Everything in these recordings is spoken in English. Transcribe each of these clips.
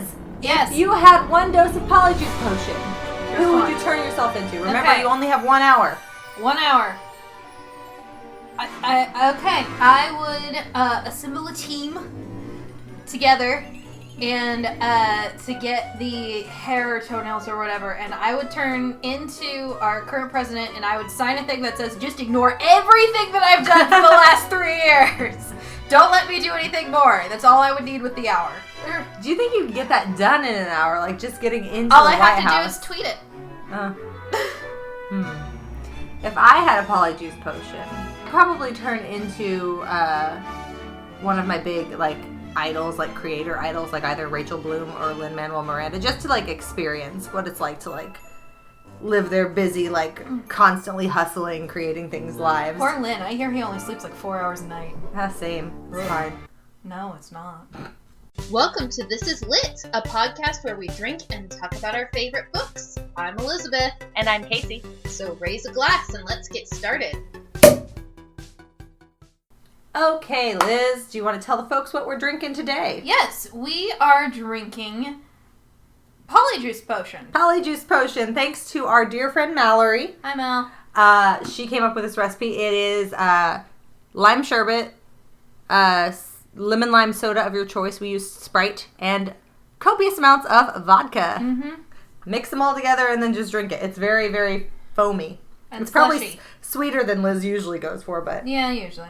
Liz! Yes. If you had one dose of Polyjuice potion, who would you turn yourself into? Remember, you only have 1 hour. 1 hour. I would assemble a team together and to get the hair or toenails or whatever, and I would turn into our current president, and I would sign a thing that says, just ignore everything that I've done for the last 3 years. Don't let me do anything more. That's all I would need with the hour. Do you think you could get that done in an hour? Like, just getting into all the I White have to House? do is tweet it. If I had a Polyjuice potion, I'd probably turn into one of my big, like, idols, like creator idols, like either Rachel Bloom or Lin-Manuel Miranda, just to, like, experience what it's like to, like, live their busy, like, constantly hustling, creating things lives. Poor Lin. I hear he only sleeps like 4 hours a night. Same. It's hard. No, it's not. Welcome to This Is Lit, a podcast where we drink and talk about our favorite books. I'm Elizabeth. And I'm Casey. So raise a glass and let's get started. Okay, Liz, do you want to tell the folks what we're drinking today? Yes, we are drinking Polyjuice potion. Polyjuice potion, thanks to our dear friend Mallory. Hi, Mel. She came up with this recipe. It is lime sherbet, lemon lime soda of your choice. We used Sprite and copious amounts of vodka. Mm-hmm. Mix them all together and then just drink it. It's very, very foamy. And it's probably slushy. Sweeter than Liz usually goes for, but... Yeah, usually.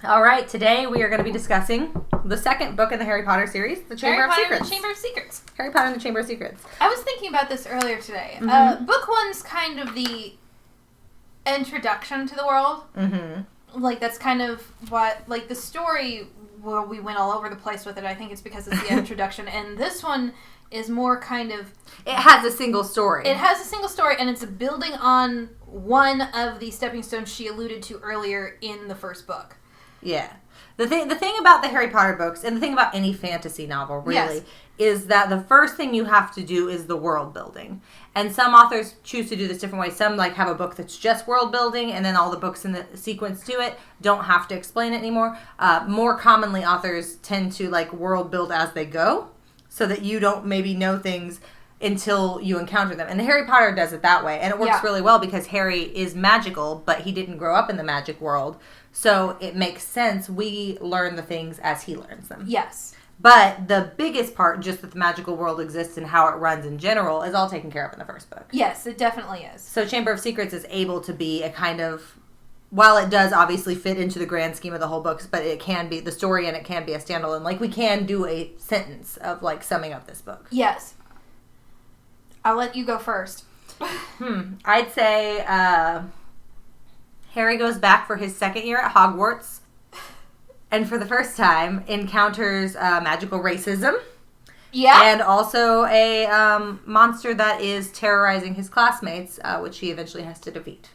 All right, today we are going to be discussing the second book in the Harry Potter series, The Chamber of Secrets. And the Chamber of Secrets. Harry Potter and the Chamber of Secrets. I was thinking about this earlier today. Mm-hmm. Book one's kind of the introduction to the world. Mm-hmm. Like, that's kind of what, like, the story, well, we went all over the place with it. I think it's because it's the introduction. And this one is more kind of... It has a single story. It has a single story, and it's building on one of the stepping stones she alluded to earlier in the first book. Yeah. The thing about the Harry Potter books, and the thing about any fantasy novel, really, is that the first thing you have to do is the world building. And some authors choose to do this different ways. Some, like, have a book that's just world building, and then all the books in the sequence to it don't have to explain it anymore. More commonly, authors tend to, like, world build as they go, so that you don't maybe know things until you encounter them. And Harry Potter does it that way. And it works really well because Harry is magical, but he didn't grow up in the magic world. So it makes sense. We learn the things as he learns them. Yes. But the biggest part, just that the magical world exists and how it runs in general, is all taken care of in the first book. Yes, it definitely is. So Chamber of Secrets is able to be a kind of... While it does obviously fit into the grand scheme of the whole books, but it can be... The story in it can be a standalone. Like, we can do a sentence of, like, summing up this book. Yes. I'll let you go first. I'd say Harry goes back for his second year at Hogwarts, and for the first time encounters magical racism. Yeah. And also a monster that is terrorizing his classmates, which he eventually has to defeat.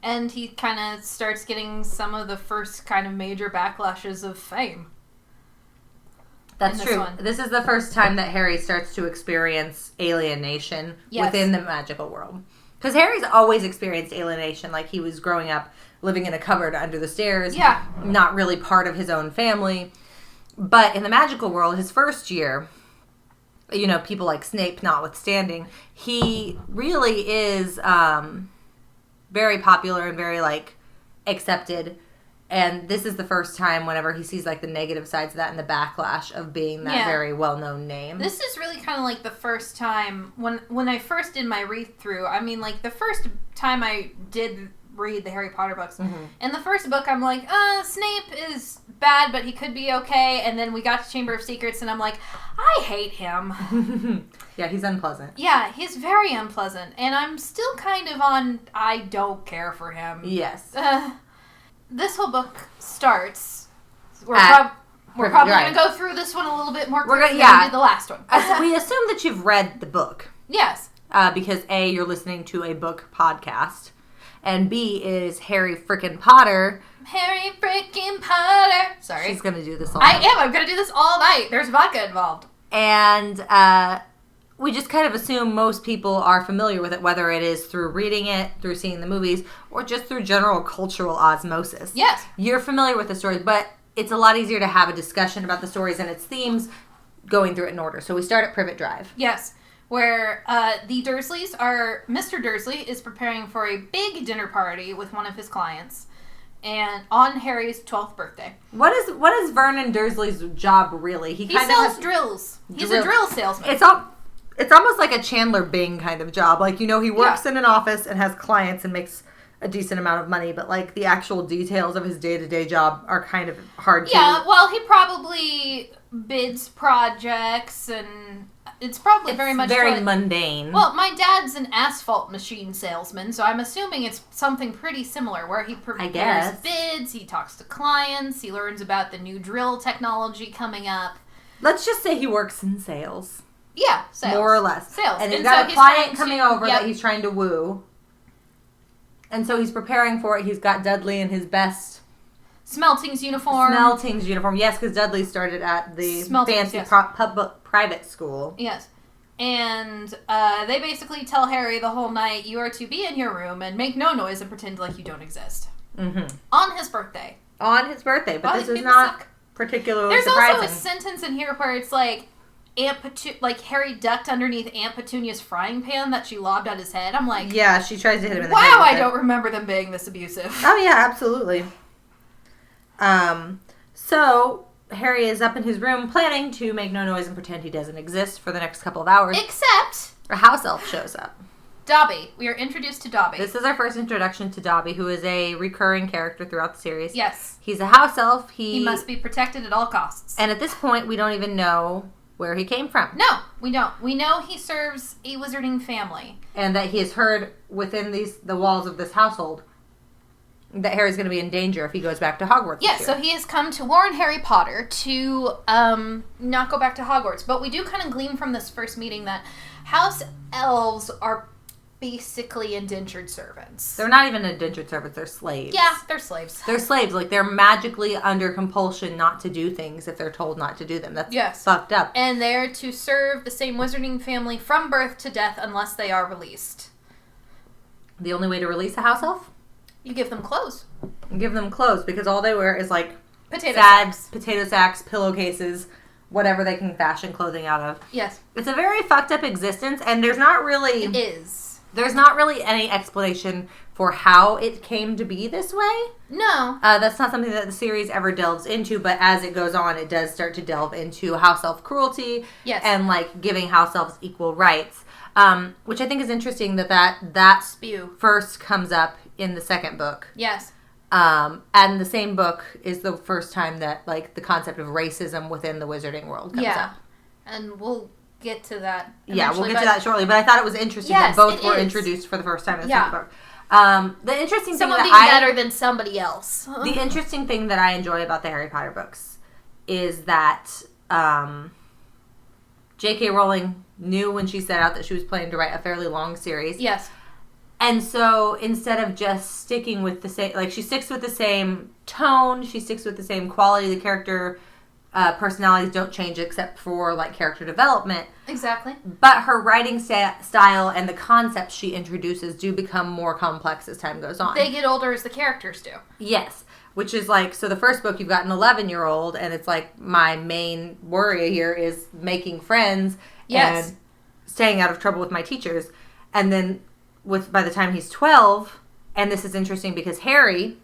And he kind of starts getting some of the first kind of major backlashes of fame. That's true. This is the first time that Harry starts to experience alienation within the magical world. Because Harry's always experienced alienation. Like, he was growing up living in a cupboard under the stairs. Yeah. Not really part of his own family. But in the magical world, his first year, you know, people like Snape notwithstanding, he really is very popular and very, like, accepted. And this is the first time whenever he sees, like, the negative sides of that and the backlash of being that very well-known name. This is really kind of like the first time, when I first did my read-through, I mean, like, the first time I did read the Harry Potter books, in the first book, I'm like, Snape is bad, but he could be okay, and then we got to Chamber of Secrets, and I'm like, I hate him. Yeah, he's unpleasant. Yeah, he's very unpleasant, and I'm still kind of on, I don't care for him. Yes. This whole book starts. We're probably going to go through this one a little bit more quickly than we did the last one. We assume that you've read the book. Yes. Because A, you're listening to a book podcast, and B is Harry frickin' Potter. Harry frickin' Potter. Sorry. She's going to do this all night. I'm going to do this all night. There's vodka involved. And we just kind of assume most people are familiar with it, whether it is through reading it, through seeing the movies, or just through general cultural osmosis. Yes. You're familiar with the stories, but it's a lot easier to have a discussion about the stories and its themes going through it in order. So we start at Privet Drive. Yes. Where the Dursleys are... Mr. Dursley is preparing for a big dinner party with one of his clients. And on Harry's 12th birthday. What is Vernon Dursley's job really? He sells drills. He's a drill salesman. It's almost like a Chandler Bing kind of job. Like, he works in an office and has clients and makes a decent amount of money, but like the actual details of his day-to-day job are kind of hard to... Yeah, well, he probably bids projects and... It's very much mundane. Well, my dad's an asphalt machine salesman, so I'm assuming it's something pretty similar where he prepares bids, he talks to clients, he learns about the new drill technology coming up. Let's just say he works in sales. Yeah, sales. More or less. Sales. And he's got a client coming over that he's trying to woo. And so he's preparing for it. He's got Dudley in his best... Smelting's uniform. Yes, because Dudley started at the fancy private school. Yes. And they basically tell Harry the whole night, you are to be in your room and make no noise and pretend like you don't exist. Mm-hmm. On his birthday. But this is not particularly surprising. There's also a sentence in here where it's like, Harry ducked underneath Aunt Petunia's frying pan that she lobbed at his head. I'm like... Yeah, she tries to hit him in the head. Wow, I don't remember them being this abusive. Oh, yeah, absolutely. So Harry is up in his room planning to make no noise and pretend he doesn't exist for the next couple of hours. Except a house elf shows up. Dobby. We are introduced to Dobby. This is our first introduction to Dobby, who is a recurring character throughout the series. Yes. He's a house elf. He must be protected at all costs. And at this point, we don't even know where he came from. No, we don't. We know he serves a wizarding family. And that he has heard within the walls of this household that Harry's going to be in danger if he goes back to Hogwarts. Yes, so he has come to warn Harry Potter to not go back to Hogwarts. But we do kind of glean from this first meeting that house elves are basically indentured servants. They're not even indentured servants, they're slaves. Yeah, they're slaves. They're slaves. Like, they're magically under compulsion not to do things if they're told not to do them. That's fucked up. And they're to serve the same wizarding family from birth to death unless they are released. The only way to release a house elf? You give them clothes. Give them clothes, because all they wear is, like, potato sacks, pillowcases, whatever they can fashion clothing out of. Yes. It's a very fucked up existence, and there's not really... It is. There's not really any explanation for how it came to be this way. No. That's not something that the series ever delves into, but as it goes on, it does start to delve into house elf cruelty. Yes. And, like, giving house elves equal rights. Which I think is interesting that spew first comes up in the second book. Yes. And the same book is the first time that, like, the concept of racism within the wizarding world comes up. And we'll get to that Yeah, we'll get to that shortly. But I thought it was interesting that both were introduced for the first time in the second book. The interesting thing being better than somebody else. The interesting thing that I enjoy about the Harry Potter books is that JK Rowling knew when she set out that she was planning to write a fairly long series. Yes. And so instead of just sticking with the same, like, she sticks with the same tone, she sticks with the same quality, the character personalities don't change except for, like, character development. Exactly. But her writing style and the concepts she introduces do become more complex as time goes on. They get older as the characters do. Yes. Which is like, so the first book, you've got an 11-year-old, and it's like, my main worry here is making friends and staying out of trouble with my teachers. And then by the time he's 12, and this is interesting because Harry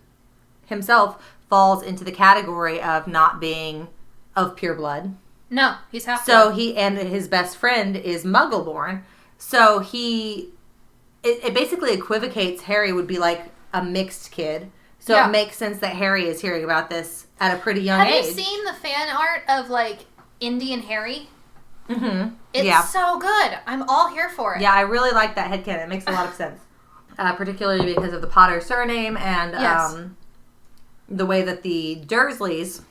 himself falls into the category of not being of pure blood. No, he's half So blood. and his best friend is Muggle-born. So it basically equivocates Harry would be like a mixed kid. So it makes sense that Harry is hearing about this at a pretty young age. Have you seen the fan art of, like, Indy and Harry? Mm-hmm. It's so good. I'm all here for it. Yeah, I really like that headcanon. It makes a lot of sense. Particularly because of the Potter surname and the way that the Dursleys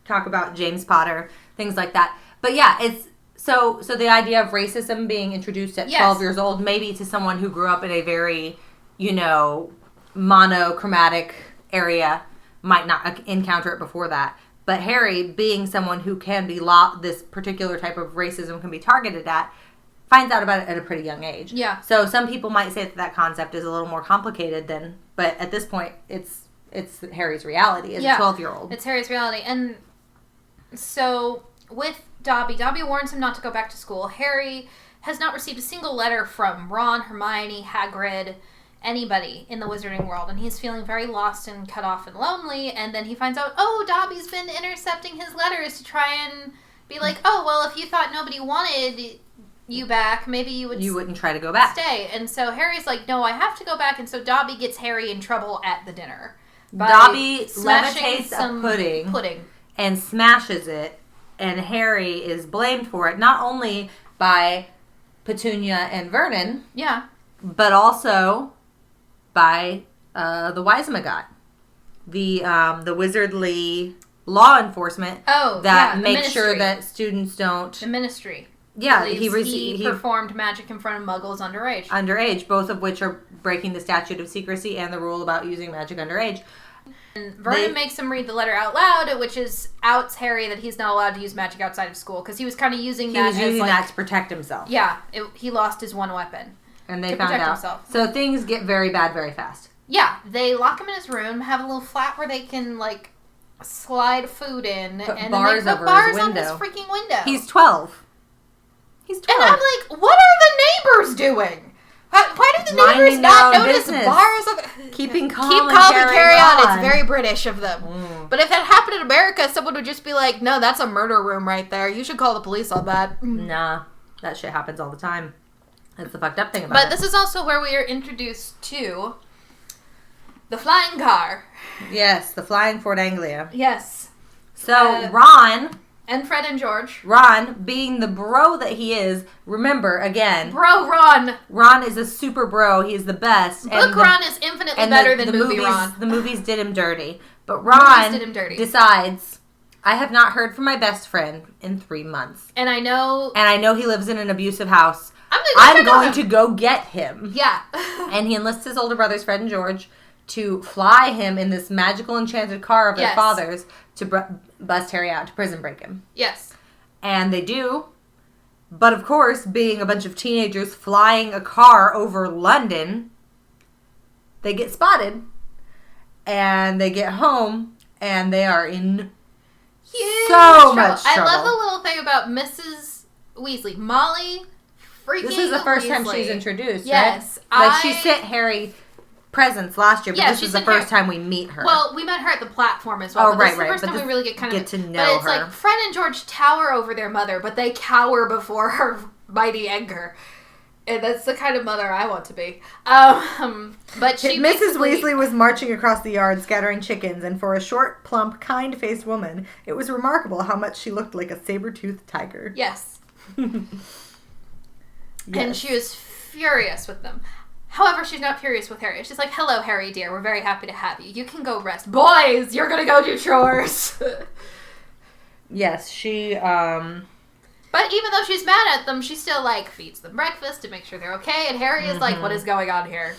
talk about James Potter, things like that. But yeah, it's so the idea of racism being introduced at 12 years old, maybe to someone who grew up in a very, monochromatic area, might not encounter it before that. But Harry, being someone who can be this particular type of racism can be targeted at, finds out about it at a pretty young age. Yeah. So some people might say that concept is a little more complicated but at this point, it's Harry's reality as a 12-year-old. It's Harry's reality. And so with Dobby. Dobby warns him not to go back to school. Harry has not received a single letter from Ron, Hermione, Hagrid, anybody in the wizarding world, and he's feeling very lost and cut off and lonely. And then he finds out, Dobby's been intercepting his letters to try and be like, if you thought nobody wanted you back, maybe you wouldn't try to go back. Stay. And so Harry's like, no, I have to go back. And so Dobby gets Harry in trouble at the dinner. Dobby levitates a pudding and smashes it, and Harry is blamed for it, not only by Petunia and Vernon, but also by the Wisemangot, the wizardly law enforcement that makes sure that students don't. The Ministry. Yeah, he performed magic in front of Muggles underage. Both of which are breaking the statute of secrecy and the rule about using magic underage. And Vernon makes him read the letter out loud, which outs Harry that he's not allowed to use magic outside of school, because he was kind of using that to protect himself. Yeah, he lost his one weapon. And they found out. Himself. So things get very bad very fast. Yeah, they lock him in his room, have a little flap where they can, slide food in. Put and bars then they put over bars his window. on his freaking window. He's 12. And I'm like, what are the neighbors doing? Why do the neighbors not notice bars? Keeping calm Keep calm and carry on. It's very British of them. But if that happened in America, someone would just be like, no, that's a murder room right there. You should call the police on that. Nah, that shit happens all the time. That's the fucked up thing about it. But this is also where we are introduced to the flying car. Yes, the flying Ford Anglia. Yes. So Ron... And Fred and George. Ron, being the bro that he is, remember, again... Bro Ron. Ron is a super bro. He is the best. Book Ron is infinitely better than movie Ron. The movies did him dirty. But Ron decides, I have not heard from my best friend in 3 months. And I know he lives in an abusive house. I'm going to go get him. Yeah. And he enlists his older brothers, Fred and George, to fly him in this magical enchanted car of their fathers to bust Harry out, to prison break him. Yes. And they do. But of course, being a bunch of teenagers flying a car over London, they get spotted. And they get home, and they are in so much trouble. I love the little thing about Mrs. Weasley. Molly freaking This is the first time Weasley. she's introduced, yes, right? She sent Harry presents last year, but this is the first time we meet her. Well, we met her at the platform as well. Oh, right. This is the first time we really get to know her. But it's her. like Fred and George tower over their mother, but they cower before her mighty anger. And that's the kind of mother I want to be. But Mrs. Weasley was marching across the yard scattering chickens, and for a short, plump, kind-faced woman, it was remarkable how much she looked like a saber-toothed tiger. Yes. And she was furious with them. However, she's not furious with Harry. She's like, hello, Harry, dear. We're very happy to have you. You can go rest. Boys, you're going to go do chores. Yes, she, But even though she's mad at them, she still, feeds them breakfast to make sure they're okay. And Harry is like, what is going on here?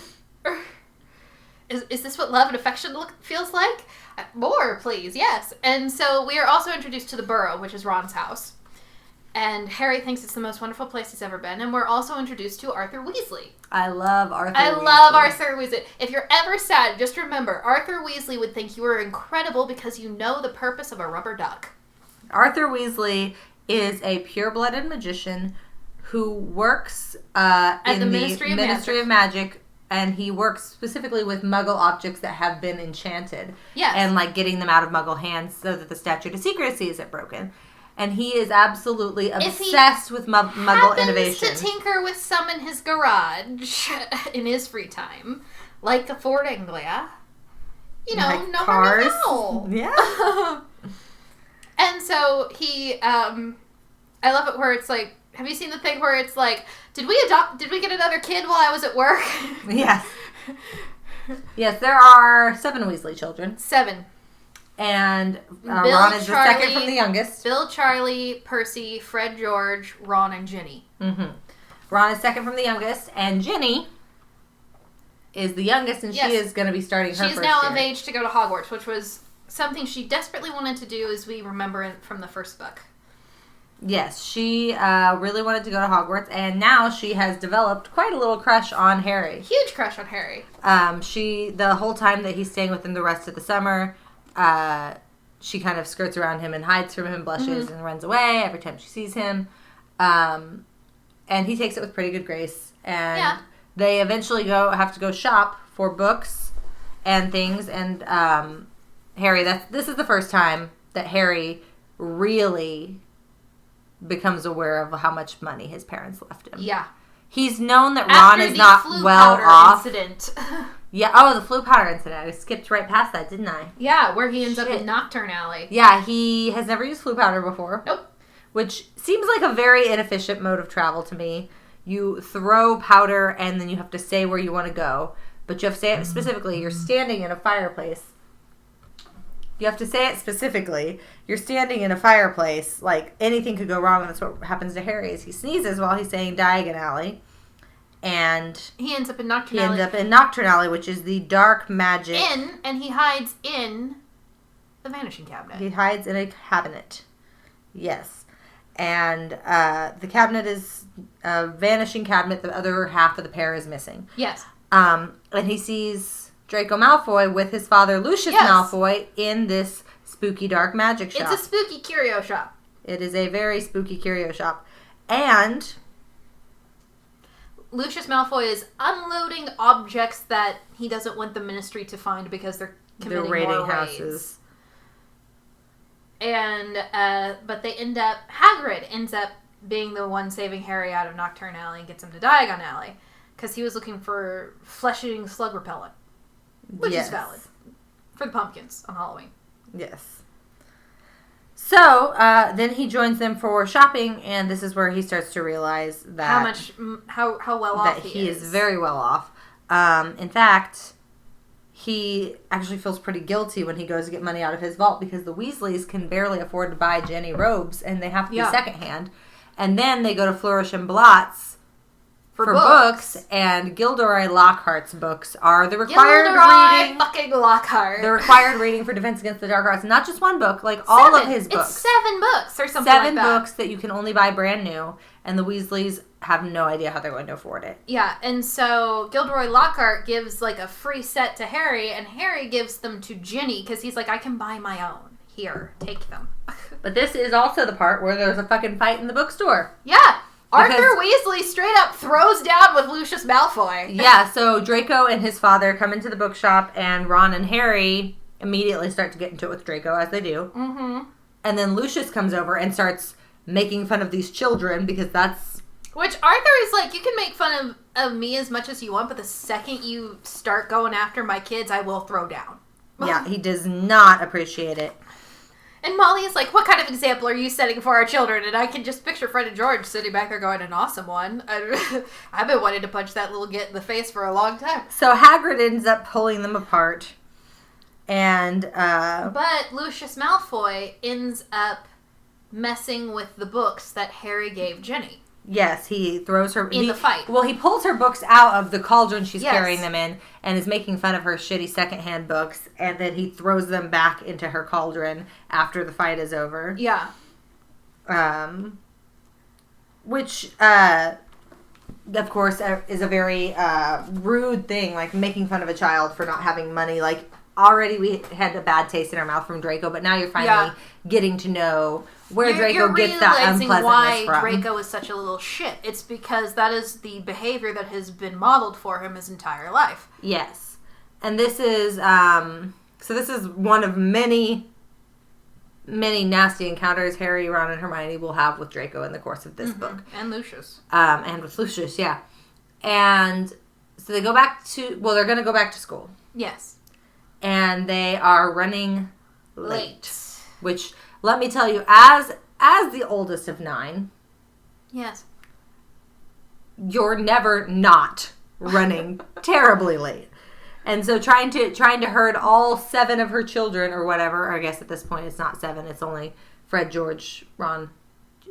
Is this what love and affection feels like? More, please. Yes. And so we are also introduced to the Burrow, which is Ron's house. And Harry thinks it's the most wonderful place he's ever been. And we're also introduced to Arthur Weasley. I love Arthur Weasley. I love Arthur Weasley. If you're ever sad, just remember, Arthur Weasley would think you were incredible because you know the purpose of a rubber duck. Arthur Weasley is a pure-blooded magician who works in the Ministry of Magic, and he works specifically with Muggle objects that have been enchanted. Yes. And, getting them out of Muggle hands so that the statute of secrecy isn't broken. And he is absolutely obsessed with Muggle innovation. Happens to tinker with some in his garage in his free time, like the Ford Anglia. You know, like no cars. harm, no foul. Yeah. And so he, I love it where it's like, have you seen the thing where it's like, did we get another kid while I was at work? Yes. Yes, there are 7 Weasley children. 7. And Ron is the second from the youngest. Bill, Charlie, Percy, Fred, George, Ron, and Ginny. Mm-hmm. Ron is second from the youngest, and Ginny is the youngest, and she is going to be starting her first year. She's now of age to go to Hogwarts, which was something she desperately wanted to do, as we remember from the first book. Yes, she really wanted to go to Hogwarts, and now she has developed quite a little crush on Harry. Huge crush on Harry. The whole time that he's staying with them the rest of the summer, she kind of skirts around him and hides from him, blushes, and runs away every time she sees him. And he takes it with pretty good grace. And they eventually have to go shop for books and things. And Harry, this is the first time that Harry really becomes aware of how much money his parents left him. Yeah. He's known that Ron is not well off. Incident. Yeah. Oh, the flu powder incident. I skipped right past that, didn't I? Yeah, where he ends up in Nocturne Alley. Yeah, he has never used flu powder before. Nope. Which seems like a very inefficient mode of travel to me. You throw powder and then you have to say where you want to go. But you have to say it specifically. You're standing in a fireplace. You have to say it specifically. You're standing in a fireplace. Like, anything could go wrong, and that's what happens to Harry. Is he sneezes while he's saying Diagon Alley. And he ends up in Nocturne Alley. He ends up in Nocturne Alley, which is the dark magic. And he hides in the Vanishing Cabinet. He hides in a cabinet. Yes. And the cabinet is a vanishing cabinet. The other half of the pair is missing. Yes. And he sees Draco Malfoy with his father, Lucius Malfoy, in this spooky dark magic shop. It's a spooky curio shop. It is a very spooky curio shop. And Lucius Malfoy is unloading objects that he doesn't want the Ministry to find because they're committing raiding more houses. Raids. And, but Hagrid ends up being the one saving Harry out of Nocturne Alley and gets him to Diagon Alley. Because he was looking for flesh-eating slug repellent. Which is valid. For the pumpkins on Halloween. Yes. So, then he joins them for shopping, and this is where he starts to realize that... How well off he is very well off. In fact, he actually feels pretty guilty when he goes to get money out of his vault because the Weasleys can barely afford to buy Jenny robes, and they have to be secondhand. And then they go to Flourish and Blotts for books, and Gilderoy Lockhart's books are the required reading. Fucking Lockhart. The required reading for Defense Against the Dark Arts. Not just one book, like all of his books. It's 7 books or something like that. 7 books that you can only buy brand new, and the Weasleys have no idea how they're going to afford it. Yeah, and so Gilderoy Lockhart gives like a free set to Harry, and Harry gives them to Ginny because he's like, I can buy my own. Here, take them. But this is also the part where there's a fucking fight in the bookstore. Yeah. Arthur Weasley straight up throws down with Lucius Malfoy. Yeah, so Draco and his father come into the bookshop, and Ron and Harry immediately start to get into it with Draco, as they do. Mm-hmm. And then Lucius comes over and starts making fun of these children, because that's... Which Arthur is like, you can make fun of me as much as you want, but the second you start going after my kids, I will throw down. Yeah, he does not appreciate it. And Molly is like, what kind of example are you setting for our children? And I can just picture Fred and George sitting back there going, an awesome one. I've been wanting to punch that little git in the face for a long time. So Hagrid ends up pulling them apart. And, But Lucius Malfoy ends up messing with the books that Harry gave Ginny. Yes, he throws her... In the fight. Well, he pulls her books out of the cauldron she's carrying them in and is making fun of her shitty secondhand books, and then he throws them back into her cauldron after the fight is over. Yeah. Which, of course, is a very rude thing, like making fun of a child for not having money. Like, already we had a bad taste in our mouth from Draco, but now you're finally getting to know where Draco gets that unpleasantness why from. Draco is such a little shit. It's because that is the behavior that has been modeled for him his entire life. Yes. And this is, this is one of many, many nasty encounters Harry, Ron, and Hermione will have with Draco in the course of this book. And Lucius. And with Lucius, yeah. And so they go back to, they're going to go back to school. Yes. And they are running late. Which, let me tell you, as the oldest of 9... Yes. You're never not running terribly late. And so trying to herd all 7 of her children or whatever, or I guess at this point it's not 7, it's only Fred, George, Ron.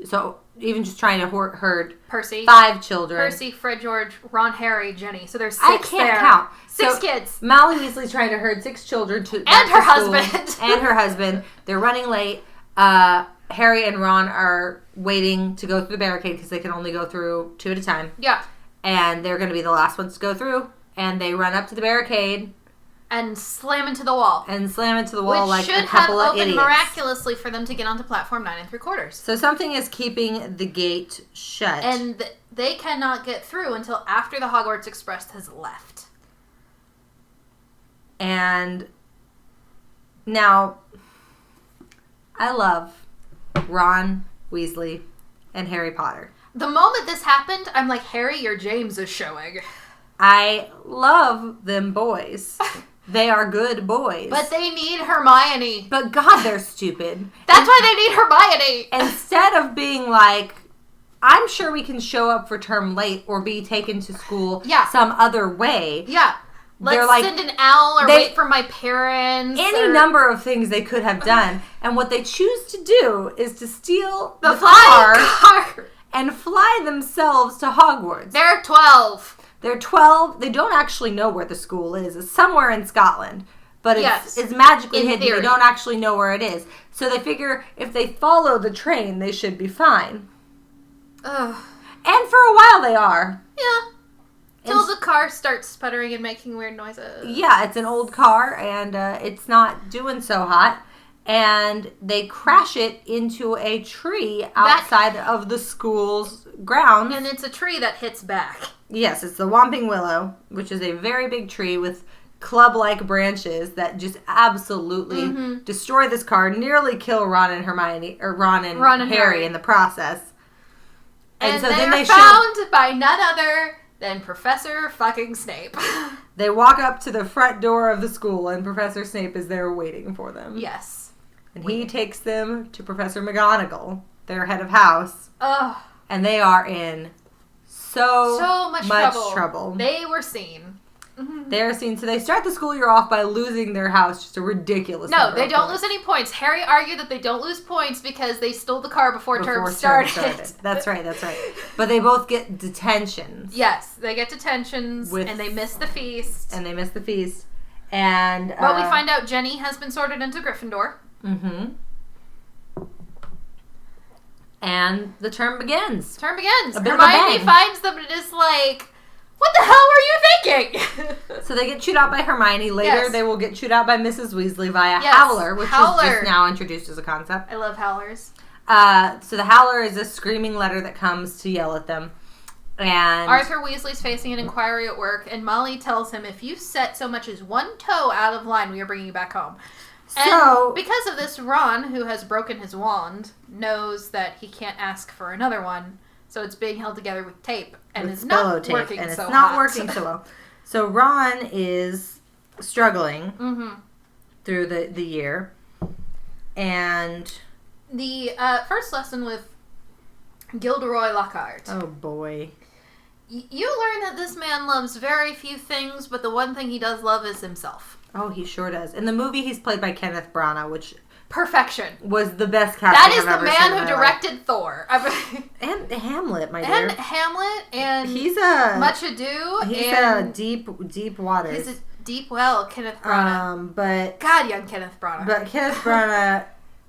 So even just trying to herd Percy, 5 children. Percy, Fred, George, Ron, Harry, Ginny. So there's 6 I can't count. 6 kids. Molly Weasley's trying to herd 6 children to and her school, husband. And her husband. They're running late. Harry and Ron are waiting to go through the barricade because they can only go through 2 at a time. Yeah. And they're going to be the last ones to go through. And they run up to the barricade. And slam into the wall. Which like a couple of idiots. Which should have opened miraculously for them to get onto platform 9 3/4. So something is keeping the gate shut. And they cannot get through until after the Hogwarts Express has left. And now, I love Ron Weasley and Harry Potter. The moment this happened, I'm like, Harry, your James is showing. I love them boys. They are good boys. But they need Hermione. But God, they're stupid. That's why they need Hermione. Instead of being like, I'm sure we can show up for term late or be taken to school some other way. Yeah. Let's send an owl or wait for my parents. Any number of things they could have done. And what they choose to do is to steal the flying car and fly themselves to Hogwarts. They're 12. They're 12. They don't actually know where the school is. It's somewhere in Scotland. But it's magically hidden. Theory. They don't actually know where it is. So they figure if they follow the train, they should be fine. Ugh. And for a while they are. Yeah. Till the car starts sputtering and making weird noises. Yeah, it's an old car, and it's not doing so hot. And they crash it into a tree outside of the school's grounds. And it's a tree that hits back. Yes, it's the Whomping Willow, which is a very big tree with club-like branches that just absolutely destroy this car, nearly kill Ron and Hermione, or Ron and Harry in the process. And so then they found by none other than Professor fucking Snape. They walk up to the front door of the school, and Professor Snape is there waiting for them. Yes. And he takes them to Professor McGonagall, their head of house. Ugh. And they are in so much trouble. They were seen. They're seen. So they start the school year off by losing their house. Just a ridiculous No, they don't lose any points. Harry argued that they don't lose points because they stole the car before term started. That's right. But they both get detentions. Yes, they get detentions and they miss the feast. And but we find out Jenny has been sorted into Gryffindor. Mm-hmm. And the term begins. Hermione finds them and is like, what the hell were you thinking? So they get chewed out by Hermione. Later, they will get chewed out by Mrs. Weasley via Howler, which is just now introduced as a concept. I love Howlers. So the Howler is a screaming letter that comes to yell at them. And Arthur Weasley's facing an inquiry at work, and Molly tells him, if you set so much as one toe out of line, we are bringing you back home. And because of this, Ron, who has broken his wand, knows that he can't ask for another one. So it's being held together with tape, and it's not working so well. It's not working so well. So Ron is struggling through the year, and the first lesson with Gilderoy Lockhart. Oh boy! You learn that this man loves very few things, but the one thing he does love is himself. Oh, he sure does. In the movie, he's played by Kenneth Branagh, which. Perfection. Was the best casting That is the man who directed Thor. And Hamlet, my dear. And Hamlet, and he's a Much Ado. He's a deep waters. He's a deep well, Kenneth Branagh. But God, young Kenneth Branagh. But Kenneth Branagh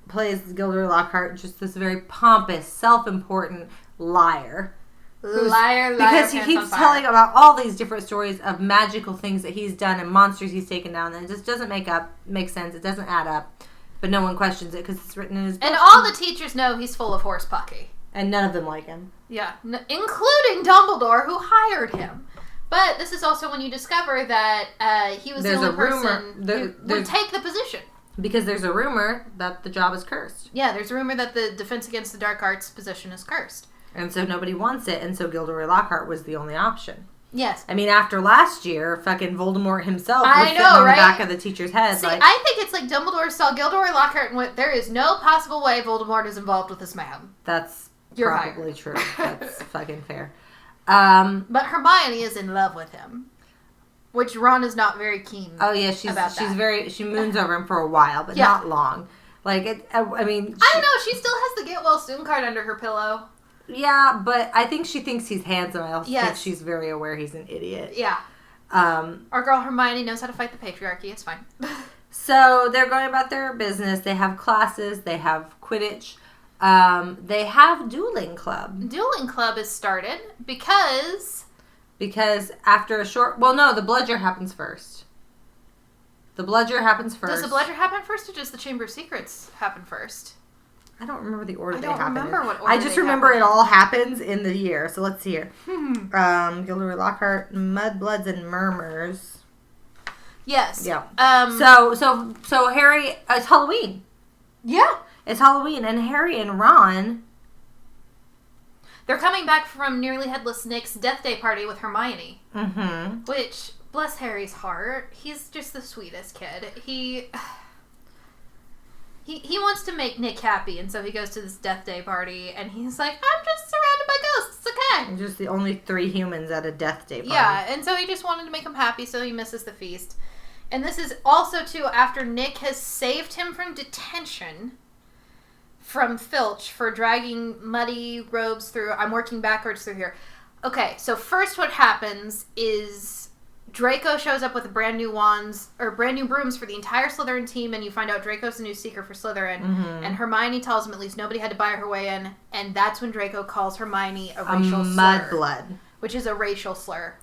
plays Gilderoy Lockhart, just this very pompous, self-important liar. Liar, because he keeps telling about all these different stories of magical things that he's done and monsters he's taken down, and it just doesn't make sense. It doesn't add up. But no one questions it because it's written in his book. And all the teachers know he's full of horse pucky. And none of them like him. Yeah, including Dumbledore, who hired him. But this is also when you discover that he was the only person who would take the position. Because there's a rumor that the job is cursed. Yeah, there's a rumor that the Defense Against the Dark Arts position is cursed. And so nobody wants it, and so Gilderoy Lockhart was the only option. Yes. I mean, after last year, fucking Voldemort himself was sitting on the back of the teacher's head. See, I think it's like Dumbledore saw Gilderoy Lockhart and went, there is no possible way Voldemort is involved with this man. That's probably true. That's fucking fair. But Hermione is in love with him. Which Ron is not very keen about that. She moons over him for a while, but not long. Like, I don't know, she still has the get well soon card under her pillow. Yeah, but I think she thinks he's handsome. I also think she's very aware he's an idiot. Yeah. Our girl Hermione knows how to fight the patriarchy. It's fine. So they're going about their business. They have classes. They have Quidditch. They have dueling club. Dueling club is started because after a short... Well, no, the bludger happens first. The bludger happens first. Does the bludger happen first, or does the Chamber of Secrets happen first? I don't remember the order I they don't happen remember in. what order I just they remember happen it in. all happens in the year. So let's see here. Gilderoy Lockhart, Mudbloods, and Murmurs. Yes. Yeah. So Harry, it's Halloween. Yeah. It's Halloween, and Harry and Ron. They're coming back from Nearly Headless Nick's Death Day party with Hermione. Mm-hmm. Which, bless Harry's heart, he's just the sweetest kid. He wants to make Nick happy, and so he goes to this Death Day party, and he's like, I'm just surrounded by ghosts, it's okay. And just the only 3 humans at a Death Day party. Yeah, and so he just wanted to make him happy, so he misses the feast. And this is also, too, after Nick has saved him from detention from Filch for dragging muddy robes through. I'm working backwards through here. Okay, so first what happens is Draco shows up with brand new wands, or brand new brooms for the entire Slytherin team, and you find out Draco's the new seeker for Slytherin. Mm-hmm. And Hermione tells him at least nobody had to buy her way in, and that's when Draco calls Hermione a racial slur. Mudblood. Which is a racial slur.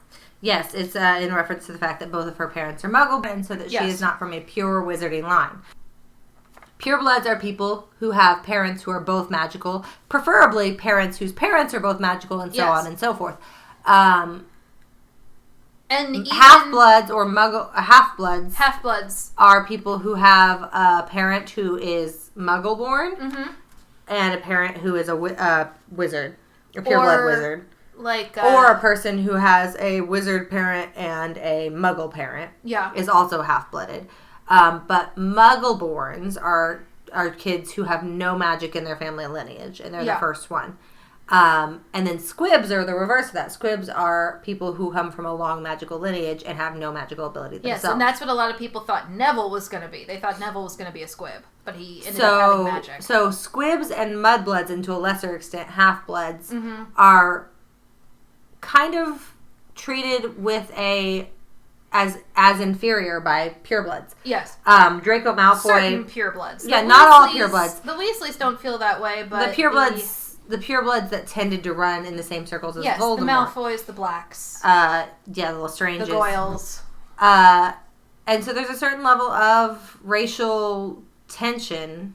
Yes, it's in reference to the fact that both of her parents are Muggle, and so that she is not from a pure wizarding line. Purebloods are people who have parents who are both magical, preferably parents whose parents are both magical, and so on and so forth. And even half-bloods or half-bloods are people who have a parent who is Muggle-born, mm-hmm. and a parent who is a wizard, a pureblood wizard. Or a person who has a wizard parent and a Muggle parent is also half-blooded. But Muggle-borns are kids who have no magic in their family lineage, and they're the first one. And then squibs are the reverse of that. Squibs are people who come from a long magical lineage and have no magical ability themselves. Yes, and that's what a lot of people thought Neville was going to be. They thought Neville was going to be a squib, but he ended up having magic. So squibs and mudbloods, and to a lesser extent half-bloods, mm-hmm. are kind of treated with as inferior by purebloods. Yes. Draco Malfoy. Certain purebloods. Yeah, not all purebloods. The Weasleys don't feel that way, but the purebloods that tended to run in the same circles as Voldemort. The Malfoys, the Blacks. The Lestranges. The Goyles. And so there's a certain level of racial tension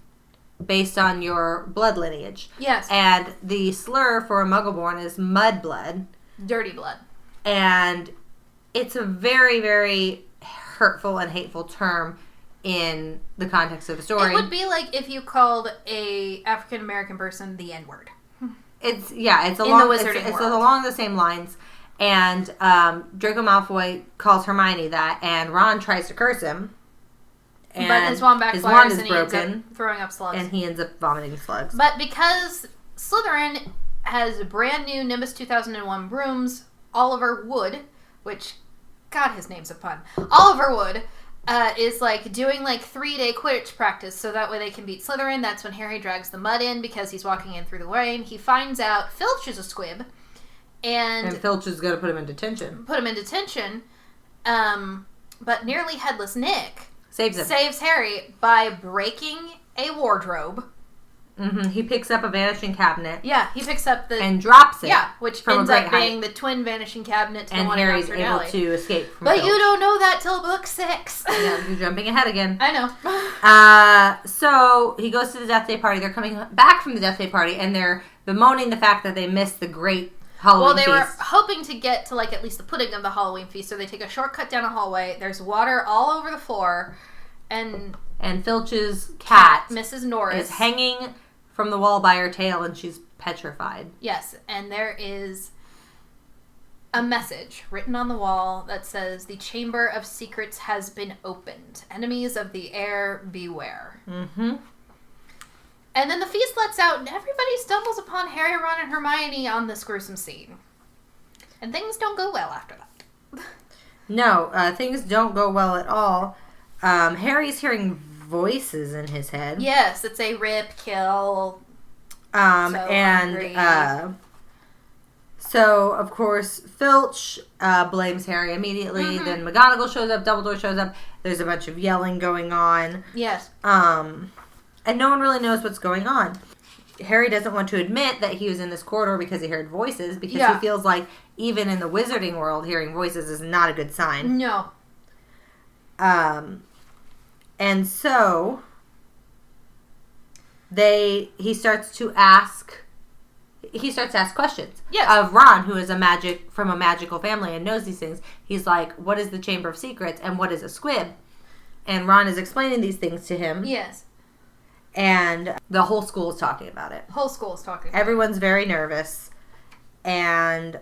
based on your blood lineage. Yes. And the slur for a Muggleborn is mudblood. Dirty blood. And it's a very, very hurtful and hateful term in the context of the story. It would be like if you called a African American person the N-word. It's along the same lines. And Draco Malfoy calls Hermione that, and Ron tries to curse him. And but his wand backfires and he ends up throwing up slugs. And he ends up vomiting slugs. But because Slytherin has brand new Nimbus 2001 brooms, Oliver Wood, which, God, his name's a pun. Oliver Wood is doing 3-day Quidditch practice so that way they can beat Slytherin. That's when Harry drags the mud in because he's walking in through the rain. He finds out Filch is a squib. And Filch is going to put him in detention. But Nearly Headless Nick saves Harry by breaking a wardrobe. Mm-hmm. He picks up a vanishing cabinet. Yeah, he picks up and drops it. Yeah, which ends up being the twin vanishing cabinet to the one in Harry's able to escape from But Filch. you don't know that till book 6. Yeah, you're jumping ahead again. I know. So he goes to the Death Day party. They're coming back from the Death Day party, and they're bemoaning the fact that they missed the great Halloween feast. Well, they were hoping to get to at least the pudding of the Halloween feast, so they take a shortcut down a hallway. There's water all over the floor, and Filch's cat, Mrs. Norris, is hanging from the wall by her tail, and she's petrified. Yes, and there is a message written on the wall that says, "The Chamber of Secrets has been opened. Enemies of the air, beware." Mm-hmm. And then the feast lets out, and everybody stumbles upon Harry, Ron, and Hermione on this gruesome scene. And things don't go well after that. No, things don't go well at all. Harry's hearing voices in his head. Yes, it's a rip, kill. So of course Filch blames Harry immediately. Mm-hmm. Then McGonagall shows up. Dumbledore shows up. There's a bunch of yelling going on. Yes. And no one really knows what's going on. Harry doesn't want to admit that he was in this corridor because he heard voices, because he feels like even in the wizarding world, hearing voices is not a good sign. No. And so he starts to ask questions of Ron, who is from a magical family and knows these things. He's like, what is the Chamber of Secrets and what is a squib? And Ron is explaining these things to him. Yes. And the whole school is talking about it. Everyone's very nervous. And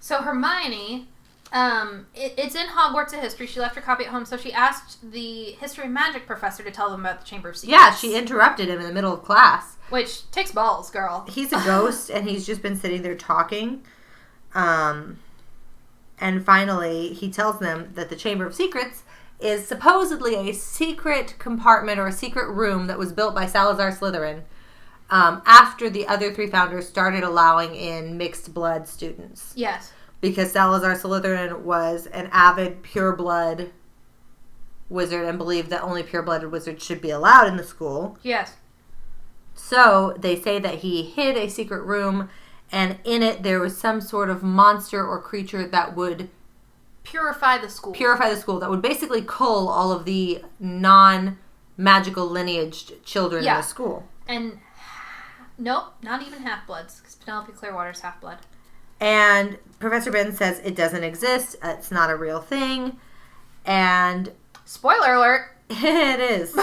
so Hermione, it's in Hogwarts of History. She left her copy at home, so she asked the History and Magic professor to tell them about the Chamber of Secrets. Yeah, she interrupted him in the middle of class. Which takes balls, girl. He's a ghost, and he's just been sitting there talking. And finally, he tells them that the Chamber of Secrets is supposedly a secret compartment or a secret room that was built by Salazar Slytherin after the other 3 founders started allowing in mixed blood students. Yes. Because Salazar Slytherin was an avid pure-blood wizard and believed that only pure-blooded wizards should be allowed in the school. Yes. So they say that he hid a secret room, and in it there was some sort of monster or creature that would purify the school. That would basically cull all of the non-magical lineaged children in the school. And nope, not even half-bloods, because Penelope Clearwater's half-blood. And Professor Ben says it doesn't exist. It's not a real thing. And spoiler alert. It is.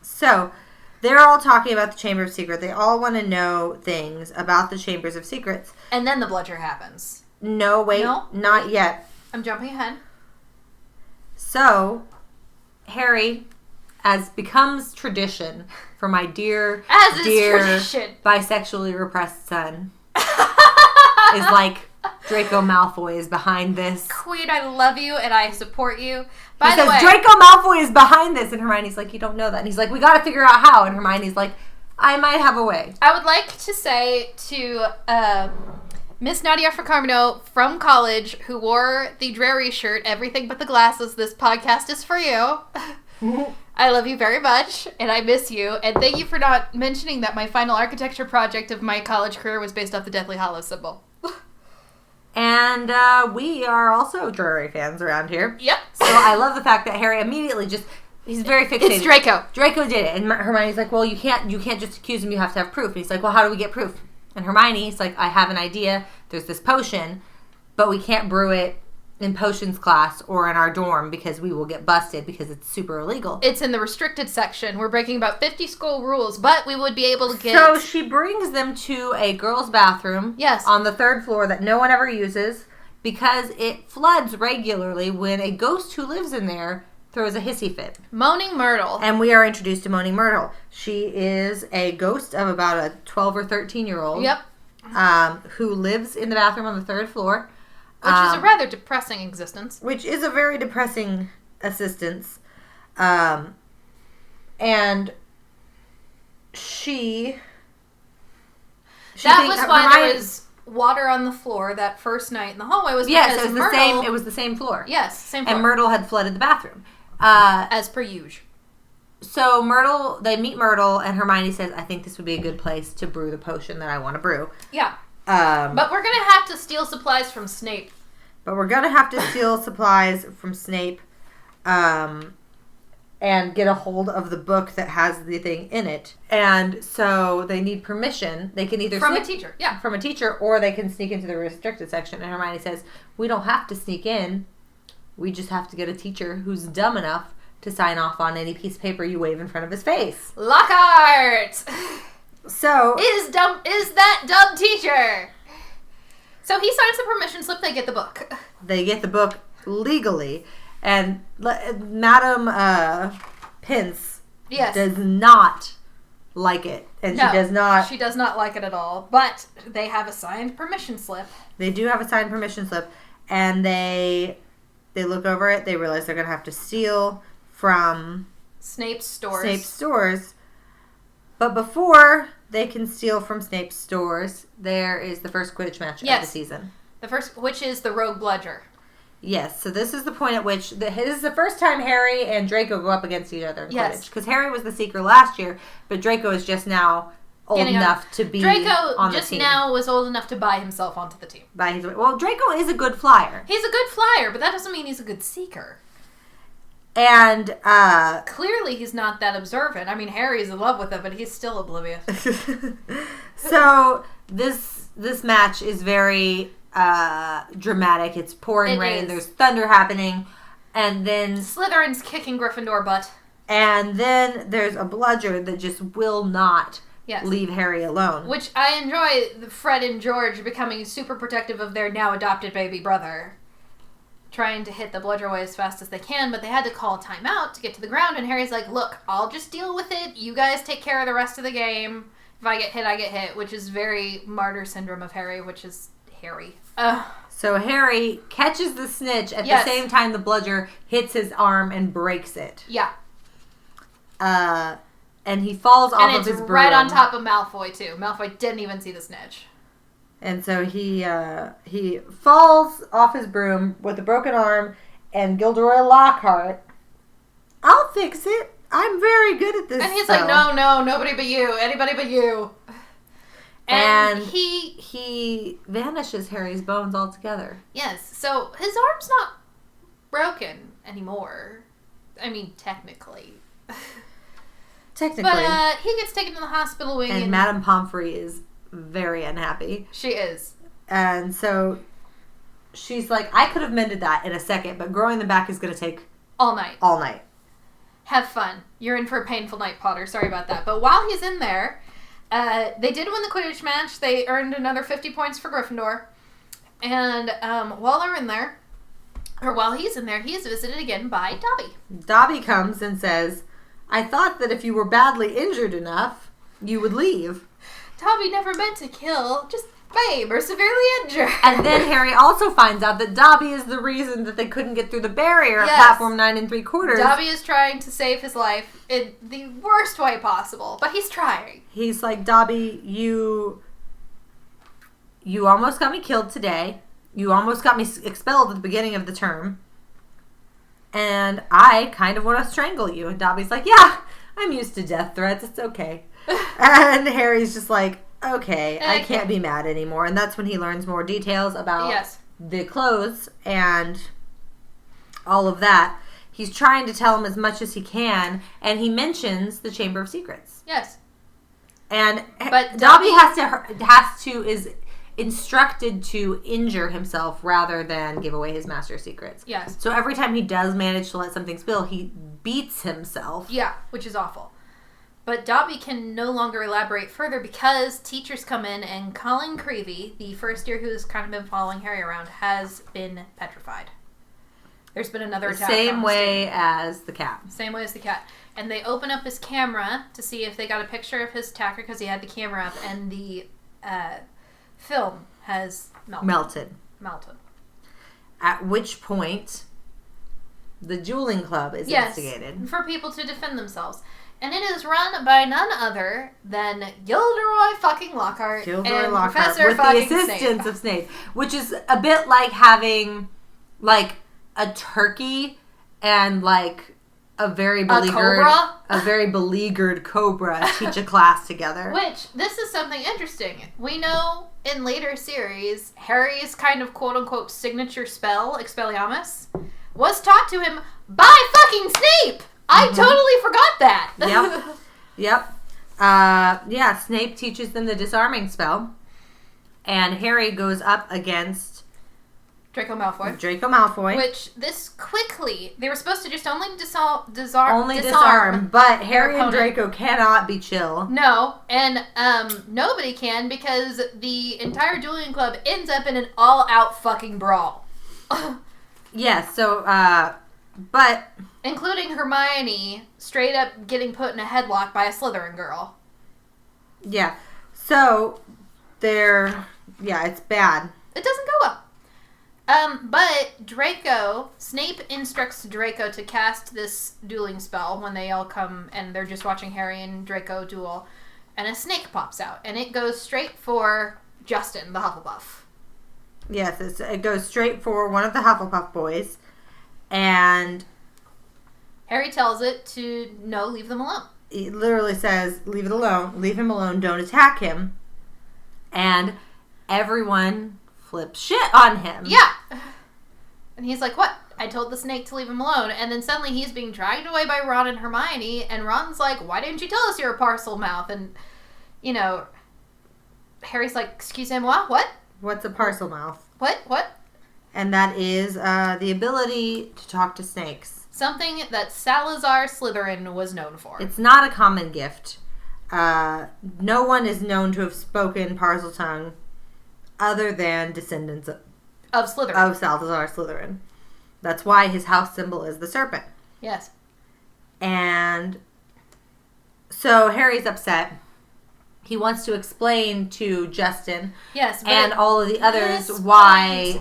So they're all talking about the Chamber of Secrets. They all want to know things about the Chambers of Secrets. And then the bludger happens. No, wait. No? Not yet. I'm jumping ahead. So, Harry, as becomes tradition for my dear bisexually repressed son, is like, Draco Malfoy is behind this. Queen, I love you and I support you. He says, Draco Malfoy is behind this. And Hermione's like, you don't know that. And he's like, we got to figure out how. And Hermione's like, I might have a way. I would like to say to Miss Nadia Fricamino from college, who wore the Drary shirt, everything but the glasses, this podcast is for you. I love you very much, and I miss you. And thank you for not mentioning that my final architecture project of my college career was based off the Deathly Hallows symbol. And we are also Drary fans around here. Yep. So I love the fact that Harry immediately he's very fixated. It's Draco. Draco did it. And Hermione's like, well, you can't just accuse him, you have to have proof. And he's like, well, how do we get proof? And Hermione's like, I have an idea. There's this potion, but we can't brew it in potions class or in our dorm because we will get busted because it's super illegal. It's in the restricted section. We're breaking about 50 school rules, but we would be able to get... So she brings them to a girl's bathroom on the 3rd floor that no one ever uses because it floods regularly when a ghost who lives in there throws a hissy fit. Moaning Myrtle. And we are introduced to Moaning Myrtle. She is a ghost of about a 12 or 13-year-old. Yep. Who lives in the bathroom on the 3rd floor. Which is a rather depressing existence. Which is a very depressing existence. And she that was why there was water on the floor that first night in the hallway was because it was Myrtle... it was the same floor. Yes, same floor. And Myrtle had flooded the bathroom. As per usual. So they meet Myrtle, and Hermione says, I think this would be a good place to brew the potion that I want to brew. Yeah. But we're going to have to steal supplies from Snape. And get a hold of the book that has the thing in it. And so they need permission. They can either from a teacher, yeah. From a teacher, or they can sneak into the restricted section. And Hermione says, we don't have to sneak in. We just have to get a teacher who's dumb enough to sign off on any piece of paper you wave in front of his face. Lockhart! So... Is that dumb teacher? So he signs the permission slip, they get the book. They get the book legally. And Madam Pince does not like it. And no, she does not... She does not like it at all. But they have a signed permission slip. They do have a signed permission slip. And they look over it. They realize they're going to have to steal from... Snape's stores. But before they can steal from Snape's stores, there is the first Quidditch match of the season. Which is the Rogue Bludger. Yes, so this is the point at which... this is the first time Harry and Draco go up against each other in Quidditch. Because Harry was the Seeker last year, but Draco is just now old enough to be on the team. Draco just now was old enough to buy himself onto the team. Well, Draco is a good flyer. He's a good flyer, but that doesn't mean he's a good Seeker. And clearly he's not that observant. I mean, Harry's in love with him, but he's still oblivious. So this match is very dramatic. It's pouring rain. There's thunder happening. And then Slytherin's kicking Gryffindor butt. And then there's a bludger that just will not leave Harry alone. Which I enjoy Fred and George becoming super protective of their now adopted baby brother. Trying to hit the bludger away as fast as they can, but they had to call timeout to get to the ground, and Harry's like, look, I'll just deal with it. You guys take care of the rest of the game. If I get hit, I get hit, which is very martyr syndrome of Harry, which is Harry. So Harry catches the snitch at the same time the bludger hits his arm and breaks it. Yeah. And he falls off of his broom. And it's right on top of Malfoy, too. Malfoy didn't even see the snitch. And so he falls off his broom with a broken arm, and Gilderoy Lockhart, I'll fix it. I'm very good at this. And he's like, no, nobody but you. Anybody but you. And he vanishes Harry's bones altogether. Yes. So his arm's not broken anymore. I mean, technically. But he gets taken to the hospital wing. And Madame Pomfrey is very unhappy. She is. And so she's like, I could have mended that in a second, but growing them back is going to take all night. Have fun. You're in for a painful night, Potter. Sorry about that. But while he's in there, they did win the Quidditch match. They earned another 50 points for Gryffindor. And while they're in there, or while he's in there, he is visited again by Dobby. Dobby comes and says, I thought that if you were badly injured enough, you would leave. Dobby never meant to kill, just maim or severely injure. And then Harry also finds out that Dobby is the reason that they couldn't get through the barrier at platform 9 3/4. Dobby is trying to save his life in the worst way possible, but he's trying. He's like, Dobby, you almost got me killed today. You almost got me expelled at the beginning of the term. And I kind of want to strangle you. And Dobby's like, yeah, I'm used to death threats. It's okay. And Harry's just like, okay, I can't be mad anymore. And that's when he learns more details about the clothes and all of that. He's trying to tell him as much as he can. And he mentions the Chamber of Secrets. Yes. But Dobby is instructed to injure himself rather than give away his master's secrets. Yes. So every time he does manage to let something spill, he beats himself. Yeah, which is awful. But Dobby can no longer elaborate further because teachers come in and Colin Creevey, the first year who's kind of been following Harry around, has been petrified. There's been another attack. Same way as the cat. Same way as the cat. And they open up his camera to see if they got a picture of his attacker because he had the camera up and the film has melted. At which point, the dueling club is instigated. For people to defend themselves. And it is run by none other than Gilderoy fucking Lockhart and Professor with the assistance of Snape. Which is a bit like having, like, a turkey and, like, a very beleaguered cobra teach a class together. Which, this is something interesting. We know in later series, Harry's kind of quote-unquote signature spell, Expelliarmus, was taught to him by fucking Snape! I totally forgot that! Yep. Snape teaches them the disarming spell. And Harry goes up against Draco Malfoy. Which, this quickly, they were supposed to just only disarm. But Harry and Draco cannot be chill. No, and nobody can because the entire dueling club ends up in an all-out fucking brawl. Yes, so, but... Including Hermione straight up getting put in a headlock by a Slytherin girl. Yeah, so, it's bad. It doesn't go well. But Snape instructs Draco to cast this dueling spell when they all come and they're just watching Harry and Draco duel. And a snake pops out. And it goes straight for Justin, the Hufflepuff. Yes, it goes straight for one of the Hufflepuff boys. And Harry tells it to, no, leave them alone. He literally says, leave it alone. Leave him alone. Don't attack him. And everyone flips shit on him. Yeah. And he's like, what? I told the snake to leave him alone. And then suddenly he's being dragged away by Ron and Hermione. And Ron's like, why didn't you tell us you're a parcel mouth? And, Harry's like, excuse me, what? What's a parcel mouth? What? And that is the ability to talk to snakes. Something that Salazar Slytherin was known for. It's not a common gift. No one is known to have spoken parcel tongue other than descendants of Slytherin. Of Salazar Slytherin. That's why his house symbol is the serpent. Yes. And so Harry's upset. He wants to explain to Justin and all of the others why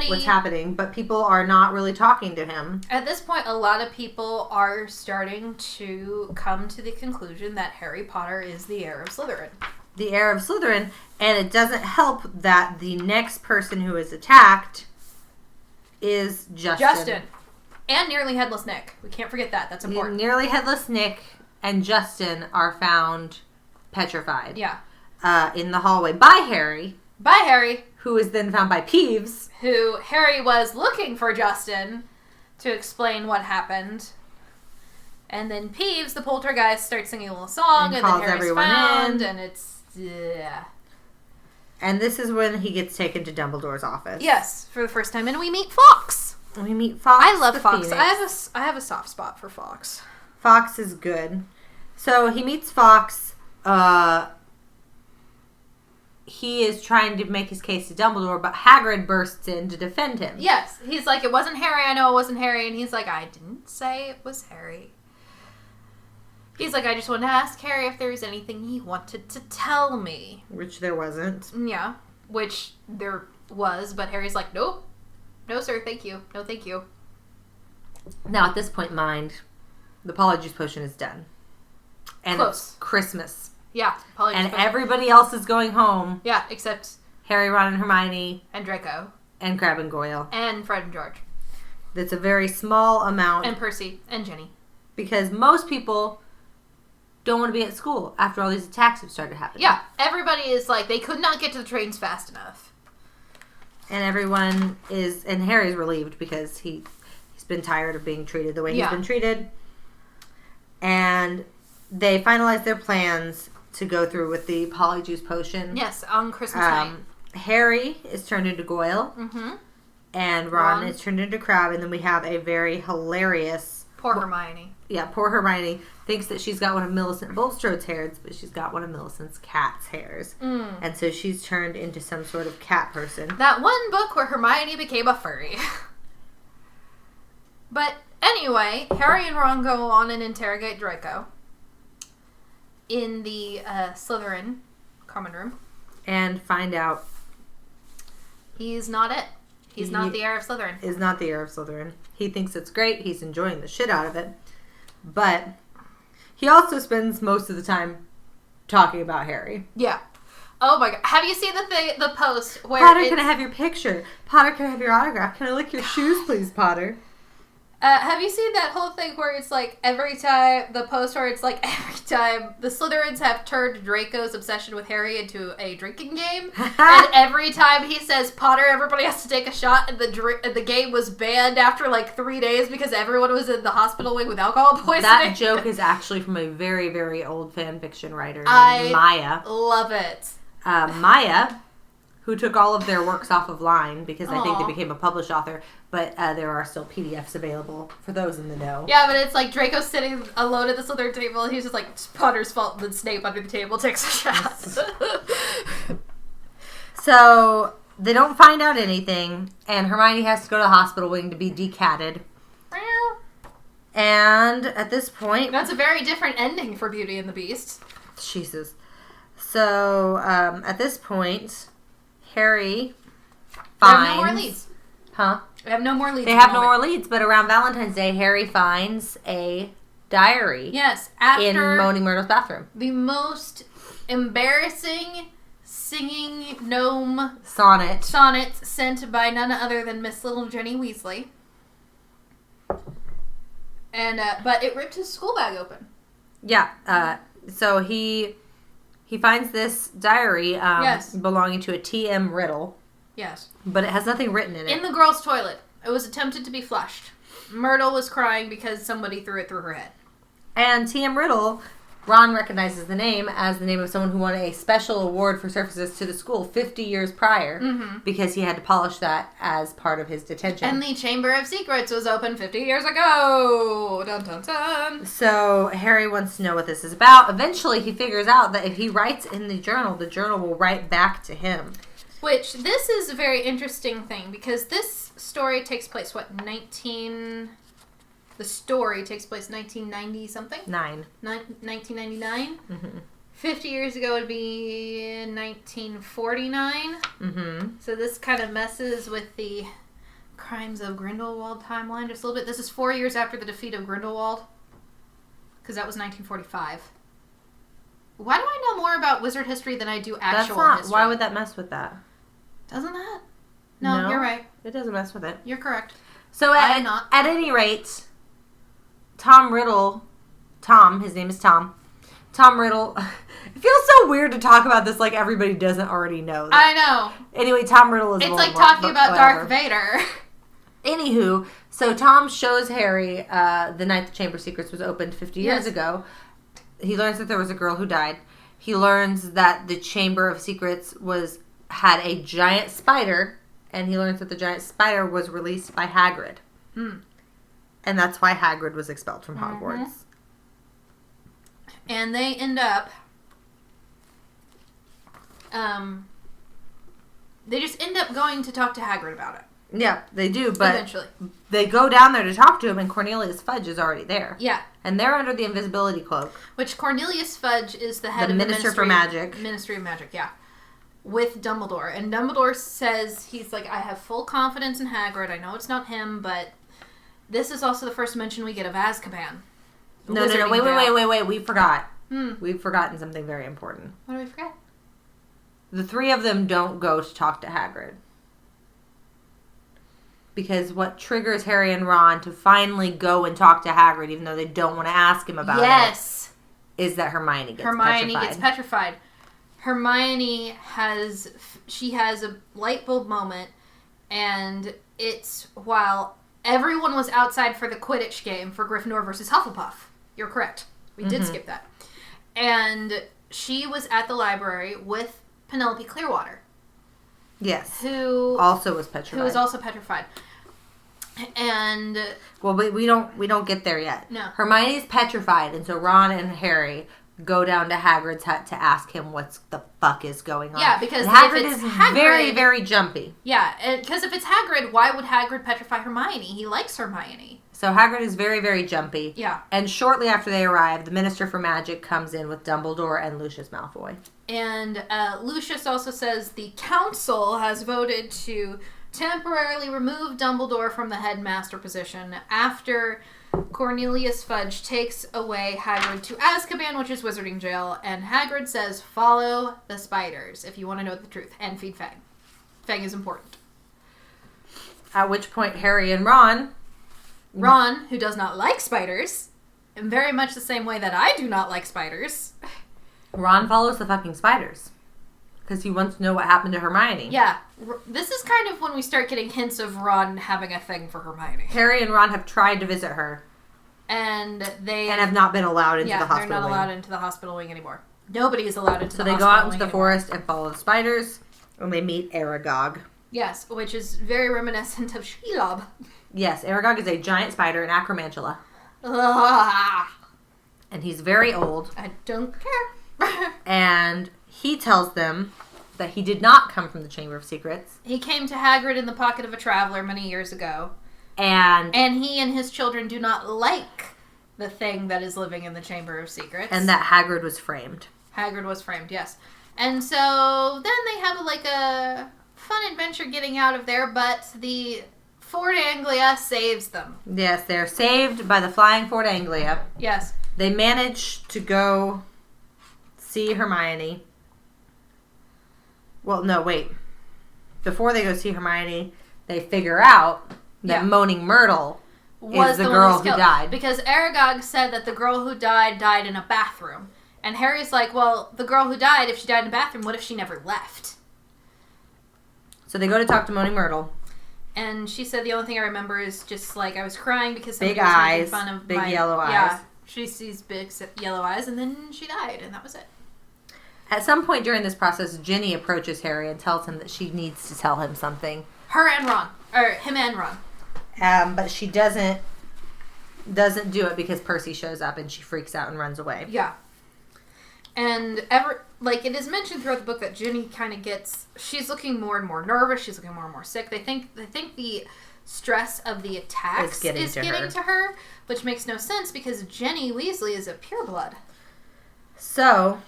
what's happening, but people are not really talking to him. At this point, a lot of people are starting to come to the conclusion that Harry Potter is the heir of Slytherin. The heir of Slytherin, and it doesn't help that the next person who is attacked is Justin. And Nearly Headless Nick. We can't forget that. That's important. Nearly Headless Nick and Justin are found petrified. Yeah. In the hallway by Harry. By Harry. Who is then found by Peeves. Who Harry was looking for Justin to explain what happened. And then Peeves, the poltergeist, starts singing a little song. And then Harry's found. And it's... Yeah. And this is when he gets taken to Dumbledore's office. Yes. For the first time. And we meet Fawkes. We meet Fawkes. I love Fawkes. I have a soft spot for Fawkes. Fawkes is good. So he meets Fawkes. He is trying to make his case to Dumbledore, but Hagrid bursts in to defend him. Yes. He's like, it wasn't Harry. I know it wasn't Harry. And he's like, I didn't say it was Harry. He's like, I just wanted to ask Harry if there was anything he wanted to tell me. Which there wasn't. Yeah. Which there was, but Harry's like, nope. No, sir. Thank you. No, thank you. Now, at this point, mind, the Polyjuice potion is done. And it's Christmas. Yeah. Polyjuice potion. Everybody else is going home. Yeah, except... Harry, Ron, and Hermione. And Draco. And Crabbe and Goyle. And Fred and George. That's a very small amount. And Percy. And Ginny. Because most people don't want to be at school after all these attacks have started happening. Yeah. Everybody is like, they could not get to the trains fast enough. And everyone is... And Harry's relieved because he's been tired of being treated the way he's been treated. And they finalize their plans to go through with the Polyjuice potion. Yes, on Christmas night. Harry is turned into Goyle. Mm-hmm. And Ron is turned into Crabbe. And then we have a very hilarious... Poor Hermione. Yeah, poor Hermione thinks that she's got one of Millicent Bulstrode's hairs, but she's got one of Millicent's cat's hairs. Mm. And so she's turned into some sort of cat person. That one book where Hermione became a furry. But anyway, Harry and Ron go on and interrogate Draco in the Slytherin common room. And find out he's not it. He's not the heir of Slytherin. Is not the heir of Slytherin. He thinks it's great. He's enjoying the shit out of it. But he also spends most of the time talking about Harry. Yeah. Oh my god. Have you seen the post where Potter, can I have your picture? Potter, can I have your autograph? Can I lick your shoes, please, Potter? Have you seen that whole thing where it's like every time the Slytherins have turned Draco's obsession with Harry into a drinking game, and every time he says Potter, everybody has to take a shot, and the game was banned after like 3 days because everyone was in the hospital wing with alcohol poisoning. That joke is actually from a very, very old fan fiction writer named Maya. Love it. Maya, who took all of their works off of line because I think they became a published author, but there are still PDFs available for those in the know. Yeah, but it's like Draco's sitting alone at the Slytherin table, and he's just like, it's Potter's fault, and then Snape under the table takes a shot. So, they don't find out anything, and Hermione has to go to the hospital wing to be decatted. And at this point... That's a very different ending for Beauty and the Beast. Jesus. So, at this point... Harry finds... They have no more leads. Huh? They have no more leads. They have no more leads, but around Valentine's Day, Harry finds a diary. Yes, after... in Moaning Myrtle's bathroom. The most embarrassing singing gnome... Sonnet sent by none other than Miss Little Jenny Weasley. And, but it ripped his school bag open. Yeah, so he finds this diary belonging to a T.M. Riddle. Yes. But it has nothing written in it. In the girls' toilet. It was attempted to be flushed. Myrtle was crying because somebody threw it through her head. And T.M. Riddle, Ron recognizes the name as the name of someone who won a special award for services to the school 50 years prior because he had to polish that as part of his detention. And the Chamber of Secrets was open 50 years ago. Dun, dun, dun. So Harry wants to know what this is about. Eventually he figures out that if he writes in the journal will write back to him. Which, this is a very interesting thing because this story takes place, The story takes place 1990-something? 1999? Mm-hmm. 50 years ago would be 1949. Mm-hmm. So this kind of messes with the Crimes of Grindelwald timeline just a little bit. This is 4 years after the defeat of Grindelwald. Because that was 1945. Why do I know more about wizard history than I do actual history? Why would that mess with that? Doesn't that? No, you're right. It doesn't mess with it. You're correct. So at any rate, Tom, his name is Tom Riddle, it feels so weird to talk about this like everybody doesn't already know that. I know. Anyway, Tom Riddle is It's Voldemort, like talking about whatever. Darth Vader. Anywho, so Tom shows Harry the night the Chamber of Secrets was opened 50 years ago. He learns that there was a girl who died. He learns that the Chamber of Secrets had a giant spider, and he learns that the giant spider was released by Hagrid. And that's why Hagrid was expelled from Hogwarts. And they end up... they just end up going to talk to Hagrid about it. Yeah, they do, but eventually they go down there to talk to him, and Cornelius Fudge is already there. Yeah. And they're under the invisibility cloak. Which Cornelius Fudge is the head of the Minister for Magic. Ministry of Magic, yeah. With Dumbledore. And Dumbledore says, he's like, I have full confidence in Hagrid. I know it's not him, but this is also the first mention we get of Azkaban. No, wait. We forgot. We've forgotten something very important. What did we forget? The three of them don't go to talk to Hagrid. Because what triggers Harry and Ron to finally go and talk to Hagrid, even though they don't want to ask him about it, is that Hermione gets petrified. Hermione has a light bulb moment, and it's while everyone was outside for the Quidditch game for Gryffindor versus Hufflepuff. You're correct. We did skip that. And she was at the library with Penelope Clearwater. Yes. Who also was petrified. Who was also petrified. And well, we don't get there yet. No. Hermione's petrified, and so Ron and Harry go down to Hagrid's hut to ask him what the fuck is going on. Yeah, because Hagrid is very, very jumpy. Yeah, because if it's Hagrid, why would Hagrid petrify Hermione? He likes Hermione. So Hagrid is very, very jumpy. Yeah. And shortly after they arrive, the Minister for Magic comes in with Dumbledore and Lucius Malfoy. And Lucius also says the council has voted to temporarily remove Dumbledore from the headmaster position after Cornelius Fudge takes away Hagrid to Azkaban, which is wizarding jail, and Hagrid says, follow the spiders if you want to know the truth, and feed Fang. Fang is important. At which point Harry and Ron, who does not like spiders, in very much the same way that I do not like spiders. Ron follows the fucking spiders. Because he wants to know what happened to Hermione. Yeah. This is kind of when we start getting hints of Ron having a thing for Hermione. Harry and Ron have tried to visit her. And they... And have not been allowed into the hospital wing. Yeah, they're not allowed into the hospital wing anymore. Nobody is allowed into the hospital wing. So they go out into the forest and follow the spiders. And they meet Aragog. Yes, which is very reminiscent of Shelob. Yes, Aragog is a giant spider in Acromantula. And he's very old. I don't care. And he tells them that he did not come from the Chamber of Secrets. He came to Hagrid in the pocket of a traveler many years ago. And he and his children do not like the thing that is living in the Chamber of Secrets. And that Hagrid was framed. Hagrid was framed, yes. And so then they have a fun adventure getting out of there, but the Ford Anglia saves them. Yes, they're saved by the flying Ford Anglia. Yes. They manage to go see Hermione. Well, no, wait. Before they go see Hermione, they figure out that Moaning Myrtle is the girl who died. Because Aragog said that the girl who died in a bathroom. And Harry's like, well, the girl who died, if she died in a bathroom, what if she never left? So they go to talk to Moaning Myrtle. And she said the only thing I remember is just like I was crying because somebody big was eyes, making fun of big my yellow eyes. Yeah, she sees big yellow eyes, and then she died, and that was it. At some point during this process, Ginny approaches Harry and tells him that she needs to tell him something. Her and Ron, or him and Ron. But she doesn't do it because Percy shows up and she freaks out and runs away. Yeah. And it is mentioned throughout the book that Ginny kind of she's looking more and more nervous. She's looking more and more sick. They think the stress of the attacks is getting to her, which makes no sense because Ginny Weasley is a pureblood. So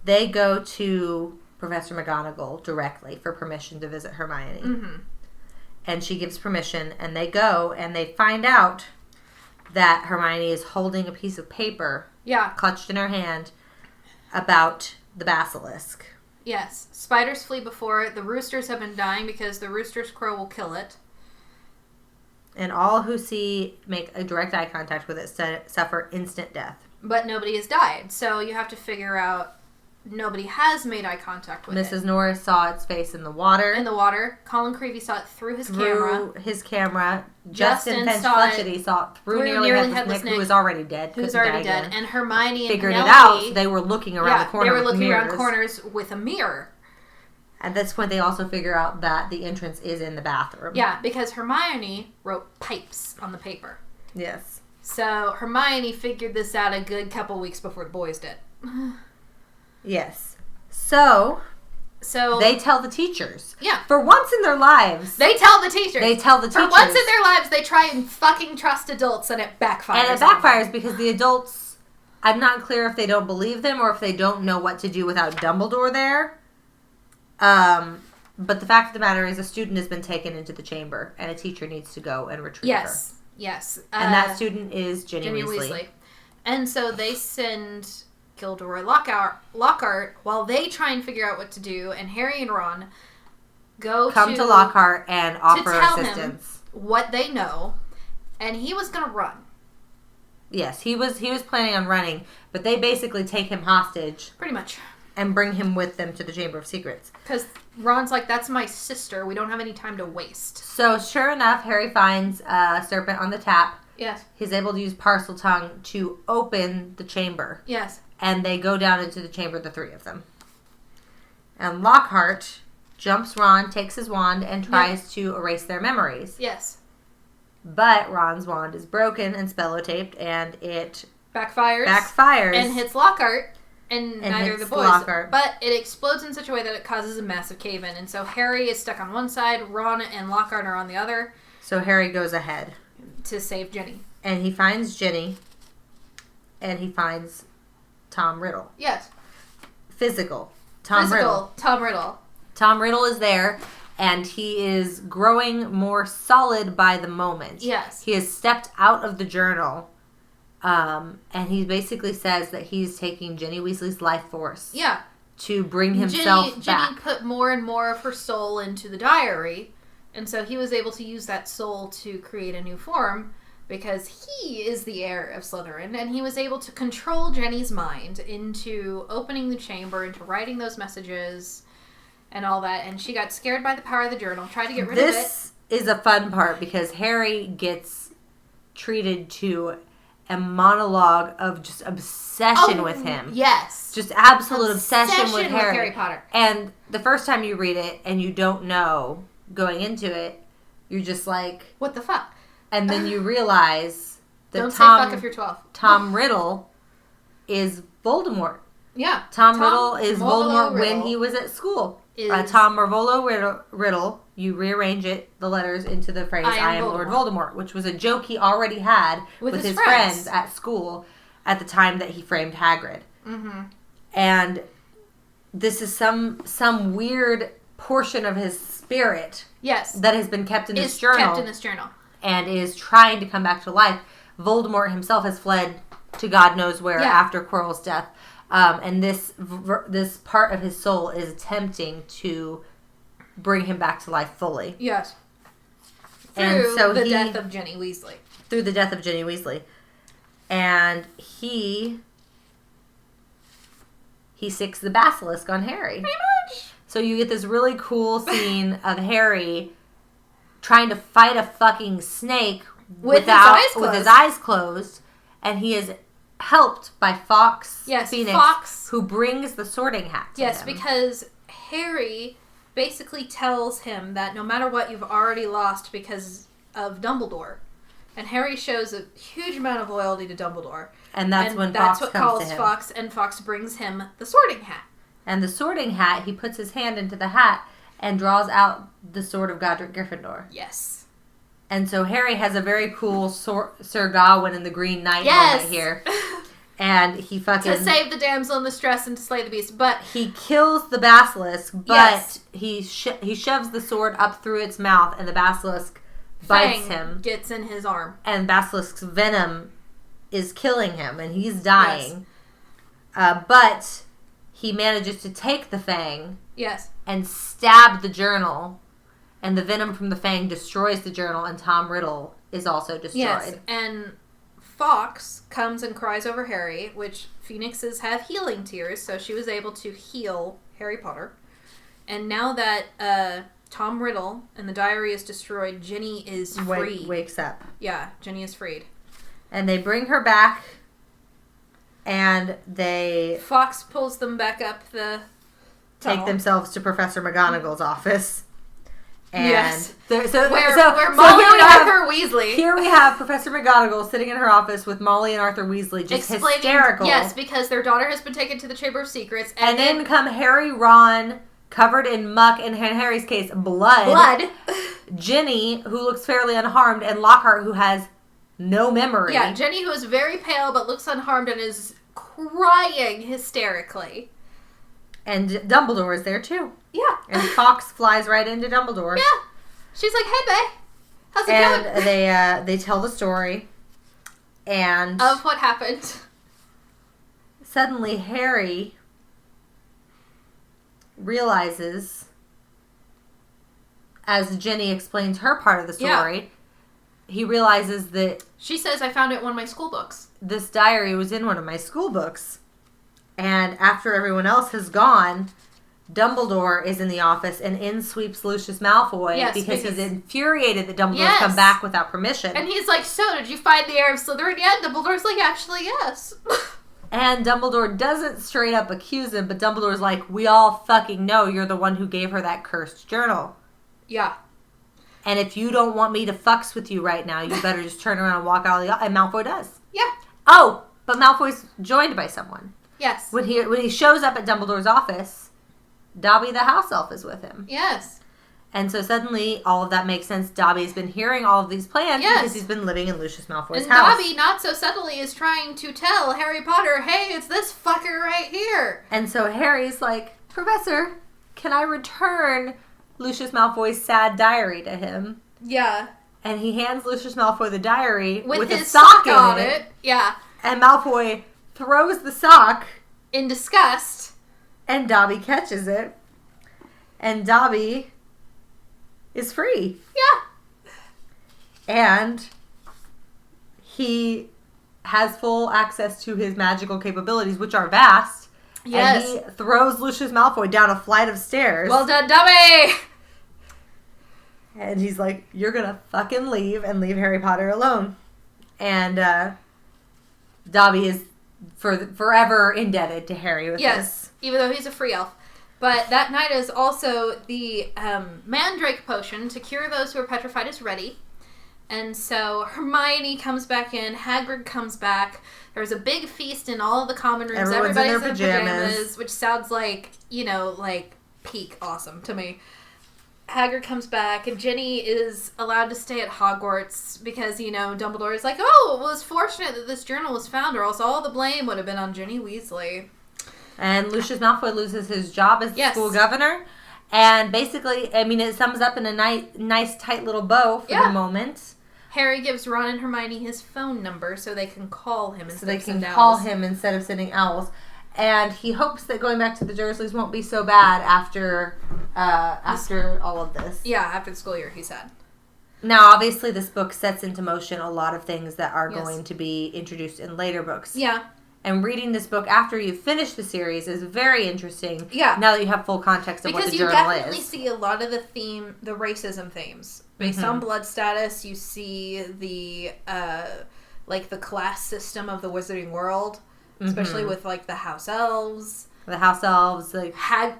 they go to Professor McGonagall directly for permission to visit Hermione. Mm-hmm. And she gives permission, and they go, and they find out that Hermione is holding a piece of paper, clutched in her hand, about the basilisk. Yes. Spiders flee before it. The roosters have been dying because the rooster's crow will kill it. And all who make a direct eye contact with it suffer instant death. But nobody has died, so you have to figure out nobody has made eye contact with it. Mrs. Norris saw its face in the water. Colin Creevey saw it through his camera. Justin Finch-Fletchedy saw it through Nearly Headless Nick, who was already dead. And Hermione and figured Penelope, it out. So they were looking around the corner. They were looking around corners with a mirror. At this point, they also figure out that the entrance is in the bathroom. Yeah, because Hermione wrote pipes on the paper. Yes. So Hermione figured this out a good couple weeks before the boys did. Yes. So they tell the teachers. Yeah. For once in their lives. They tell the teachers. For once in their lives, they try and fucking trust adults, and it backfires. And it backfires because the adults, I'm not clear if they don't believe them or if they don't know what to do without Dumbledore there. But the fact of the matter is a student has been taken into the chamber, and a teacher needs to go and retrieve her. Yes. And that student is Ginny Weasley. And so they send Gilderoy Lockhart while they try and figure out what to do, and Harry and Ron come to Lockhart and offer assistance. Him what they know, and he was going to run. Yes, he was planning on running, but they basically take him hostage. Pretty much. And bring him with them to the Chamber of Secrets. Because Ron's like, that's my sister. We don't have any time to waste. So, sure enough, Harry finds a serpent on the tap. Yes. He's able to use Parcel Tongue to open the chamber. Yes. And they go down into the chamber, the three of them. And Lockhart jumps Ron, takes his wand, and tries to erase their memories. Yes. But Ron's wand is broken and spellotaped, and it backfires. And hits Lockhart. And neither of the boys. Lockhart. But it explodes in such a way that it causes a massive cave-in. And so Harry is stuck on one side, Ron and Lockhart are on the other. So Harry goes ahead. To save Ginny. And he finds Ginny. And he finds Tom Riddle. Yes. Tom Riddle. Tom Riddle is there. And he is growing more solid by the moment. Yes. He has stepped out of the journal. And he basically says that he's taking Ginny Weasley's life force. Yeah. To bring himself back. Ginny put more and more of her soul into the diary. And so he was able to use that soul to create a new form because he is the heir of Slytherin. And he was able to control Ginny's mind into opening the chamber, into writing those messages and all that. And she got scared by the power of the journal, tried to get rid of it. This is a fun part because Harry gets treated to a monologue of just obsession with him. Yes. Just absolute obsession with Harry Potter. And the first time you read it and you don't know going into it, you're just like, what the fuck? And then you realize that don't say fuck if you're 12. Tom Riddle is Voldemort. Yeah. Tom Riddle is Voldemort when he was at school. Tom Marvolo Riddle, you rearrange the letters into the phrase, I am Lord Voldemort, which was a joke he already had with his friends at school at the time that he framed Hagrid. Mm-hmm. And this is some weird portion of his spirit that has been kept in this journal. And is trying to come back to life. Voldemort himself has fled to God knows where after Quirrell's death. And this part of his soul is attempting to bring him back to life fully. Yes. Through the death of Ginny Weasley. Through the death of Ginny Weasley. And he sicks the basilisk on Harry. Pretty much. So you get this really cool scene of Harry trying to fight a fucking snake with his eyes closed, and he is helped by Fox Phoenix, who brings the sorting hat to him. Because Harry basically tells him that no matter what, you've already lost because of Dumbledore. And Harry shows a huge amount of loyalty to Dumbledore. And that's when Fox comes to him. That's what calls Fox, and Fox brings him the sorting hat. And the sorting hat, he puts his hand into the hat and draws out the sword of Godric Gryffindor. Yes. And so Harry has a very cool Sir Gawain and the Green Knight moment here. And he fucking... to save the damsel in distress and to slay the beast. But... he kills the basilisk, but he shoves the sword up through its mouth, and the basilisk bites him. Gets in his arm. And basilisk's venom is killing him, and he's dying. Yes. But he manages to take the fang... yes. And stab the journal, and the venom from the fang destroys the journal, and Tom Riddle is also destroyed. Yes, and Fox comes and cries over Harry, which phoenixes have healing tears, so she was able to heal Harry Potter. And now that Tom Riddle and the diary is destroyed, Ginny is free. Wakes up. Yeah, Ginny is freed. And they bring her back, and Fox pulls them back up the... take themselves to Professor McGonagall's office. And yes. Where Molly and Arthur Weasley. Here we have Professor McGonagall sitting in her office with Molly and Arthur Weasley, just hysterical. Yes, because their daughter has been taken to the Chamber of Secrets. And then come Harry, Ron, covered in muck, and in Harry's case, blood. Ginny, who looks fairly unharmed, and Lockhart, who has no memory. Yeah, Ginny, who is very pale but looks unharmed and is crying hysterically. And Dumbledore is there, too. Yeah. And Fox flies right into Dumbledore. Yeah. She's like, hey, babe. How's it going? And they tell the story. And... of what happened. Suddenly, Harry realizes, as Ginny explains her part of the story, he realizes that... she says, I found it in one of my school books. This diary was in one of my school books. And after everyone else has gone, Dumbledore is in the office, and in sweeps Lucius Malfoy because he's infuriated that Dumbledore's come back without permission. And he's like, so, did you find the heir of Slytherin yet? Dumbledore's like, actually, yes. And Dumbledore doesn't straight up accuse him, but Dumbledore's like, we all fucking know you're the one who gave her that cursed journal. Yeah. And if you don't want me to fucks with you right now, you better just turn around and walk out of the... and Malfoy does. Yeah. Oh, but Malfoy's joined by someone. Yes. When he shows up at Dumbledore's office, Dobby the house elf is with him. Yes. And so suddenly, all of that makes sense. Dobby's been hearing all of these plans because he's been living in Lucius Malfoy's house. And Dobby, not so subtly, is trying to tell Harry Potter, hey, it's this fucker right here. And so Harry's like, Professor, can I return Lucius Malfoy's sad diary to him? Yeah. And he hands Lucius Malfoy the diary with his a sock on in it. Yeah. And Malfoy throws the sock in disgust, and Dobby catches it, and Dobby is free. Yeah. And he has full access to his magical capabilities, which are vast. Yes. And he throws Lucius Malfoy down a flight of stairs. Well done, Dobby! And he's like, you're gonna fucking leave and leave Harry Potter alone. And Dobby is forever indebted to Harry with this. Even though he's a free elf. But that night is also the Mandrake potion to cure those who are petrified is ready. And so Hermione comes back in, Hagrid comes back. There's a big feast in all of the common rooms. Everyone's Everybody's in their pajamas. which sounds like, like peak awesome to me. Hagrid comes back, and Ginny is allowed to stay at Hogwarts because, Dumbledore is like, oh, it was fortunate that this journal was found, or else all the blame would have been on Ginny Weasley. And Lucius Malfoy loses his job as the school governor. And basically, it sums up in a nice tight little bow for the moment. Harry gives Ron and Hermione his phone number so they can call him instead of sending owls. And he hopes that going back to the Dursleys won't be so bad after all of this. Yeah, after the school year, he said. Now, obviously, this book sets into motion a lot of things that are going to be introduced in later books. Yeah. And reading this book after you've finished the series is very interesting. Yeah. Now that you have full context of what the journal is. Because you definitely see a lot of the racism themes. Based on blood status, you see the, the class system of the wizarding world. Especially with, the house elves. The house elves.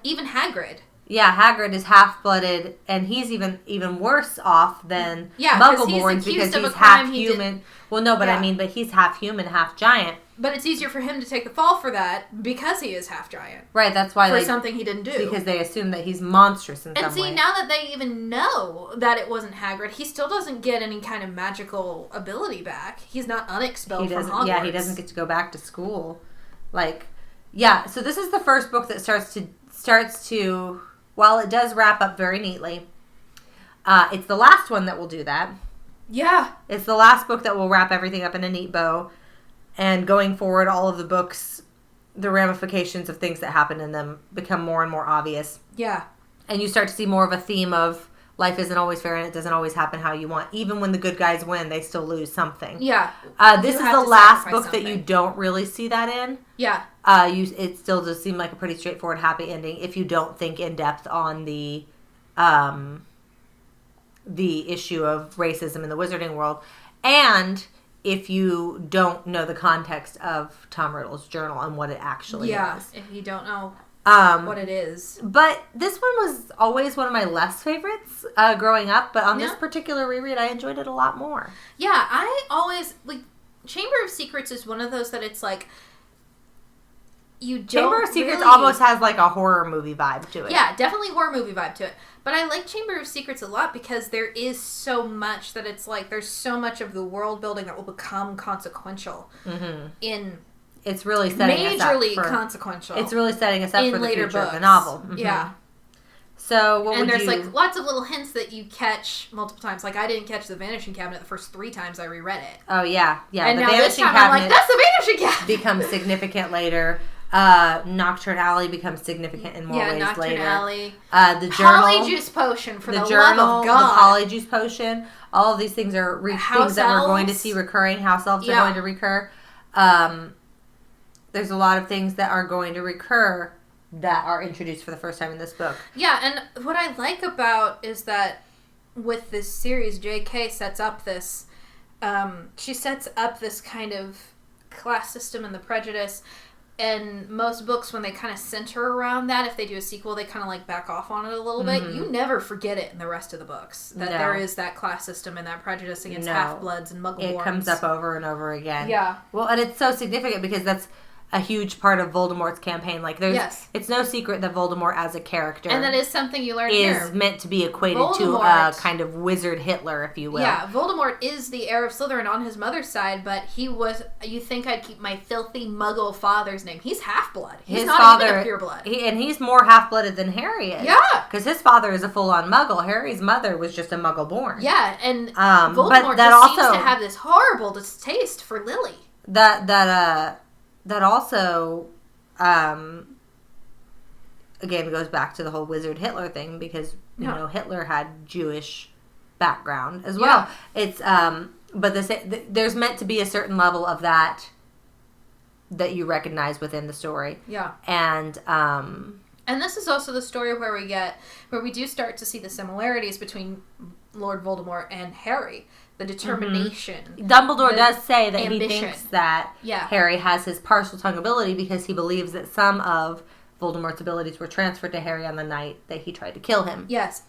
Even Hagrid. Yeah, Hagrid is half-blooded, and he's even worse off than Muggleborns because he's half human. Well, no, but but he's half human, half giant. But it's easier for him to take the fall for that because he is half giant. Right, that's why for something he didn't do. Because they assume that he's monstrous in some way. And see, now that they even know that it wasn't Hagrid, he still doesn't get any kind of magical ability back. He's not unexpelled from Hogwarts. Yeah, he doesn't get to go back to school. So this is the first book that starts to while it does wrap up very neatly, it's the last one that will do that. Yeah. It's the last book that will wrap everything up in a neat bow. And going forward, all of the books, the ramifications of things that happen in them become more and more obvious. Yeah. And you start to see more of a theme of life isn't always fair and it doesn't always happen how you want. Even when the good guys win, they still lose something. Yeah. This is the last book that you don't really see that in. Yeah. It still does seem like a pretty straightforward, happy ending if you don't think in depth on the issue of racism in the wizarding world. And if you don't know the context of Tom Riddle's journal and what it actually is. Yeah, if you don't know what it is. But this one was always one of my less favorites growing up. But on this particular reread, I enjoyed it a lot more. Yeah, I always... Chamber of Secrets is one of those that it's you don't Chamber of Secrets almost has a horror movie vibe to it. Yeah, definitely horror movie vibe to it. But I like Chamber of Secrets a lot because there is so much that it's there's so much of the world building that will become consequential It's really setting us up for... consequential. It's really setting us up for the later future books. of the novel. Mm-hmm. Yeah. So what and would there's lots of little hints that you catch multiple times. I didn't catch the Vanishing Cabinet the first 3 times I reread it. Oh yeah. And the now Vanishing this time Cabinet I'm that's the Vanishing Cabinet! becomes significant later. Nocturne Alley becomes significant in more ways Nocturne later. Alley. The journal. Polyjuice potion for the journal, love of God. The Polyjuice potion. All of these things are House things that elves. we're going to see recurring. House elves are going to recur. There's a lot of things that are going to recur that are introduced for the first time in this book. Yeah, and what I like about is that with this series, JK sets up this, she sets up this kind of class system and the prejudice. And most books, when they kind of center around that, if they do a sequel, they kind of back off on it a little bit. You never forget it in the rest of the books. That there is that class system and that prejudice against half-bloods and Muggleborns. It comes up over and over again. Yeah. Well, and it's so significant because that's a huge part of Voldemort's campaign. It's no secret that Voldemort as a character... And that is something you learn here. ...is meant to be equated to a kind of wizard Hitler, if you will. Yeah, Voldemort is the heir of Slytherin on his mother's side, but he was... You think I'd keep my filthy Muggle father's name. He's half-blood. He's not even a pureblood. And he's more half-blooded than Harry is. Yeah! Because his father is a full-on Muggle. Also mother was just a Muggle-born. Yeah, and Voldemort seems to have this horrible distaste for Lily. That also... again, it goes back to the whole wizard Hitler thing because you know Hitler had Jewish background as well. It's but there's meant to be a certain level of that you recognize within the story. Yeah, and this is also the story where we do start to see the similarities between Lord Voldemort and Harry. The determination. Dumbledore does say that ambition. He thinks that Harry has his partial tongue ability because he believes that some of Voldemort's abilities were transferred to Harry on the night that he tried to kill him. Yes.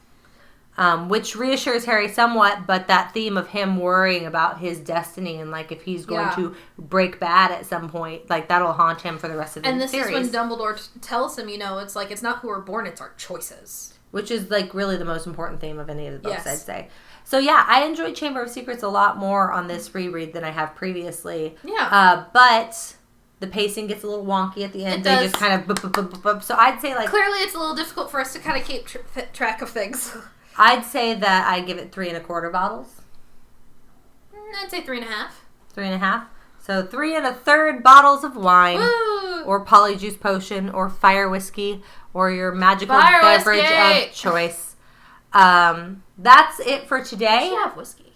Which reassures Harry somewhat, but that theme of him worrying about his destiny and if he's going to break bad at some point, that'll haunt him for the rest of the series. And this is when Dumbledore tells him, it's not who we're born, it's our choices. Which is really the most important theme of any of the books, I'd say. So yeah, I enjoyed Chamber of Secrets a lot more on this reread than I have previously. Yeah. But the pacing gets a little wonky at the end. They just kind of... So I'd say clearly it's a little difficult for us to kind of keep track of things. I'd say that I give it 3 1/4 bottles. I'd say 3.5. 3.5. So 3 1/3 bottles of wine. Woo! Or Polyjuice potion or fire whiskey or your magical beverage of choice. That's it for today. We have whiskey.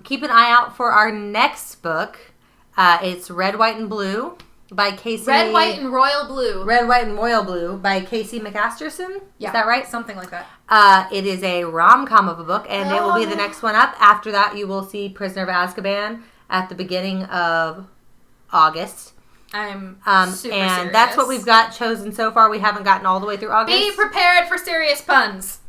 Keep an eye out for our next book. It's Red, White, and Blue by Casey. Red, White, and Royal Blue. Red, White, and Royal Blue by Casey McMasterson. Yeah. Is that right? Something like that. It is a rom-com of a book, and it will be the next one up. After that, you will see Prisoner of Azkaban at the beginning of August. I'm super and serious. that's what we've got chosen so far. We haven't gotten all the way through August. Be prepared for serious puns.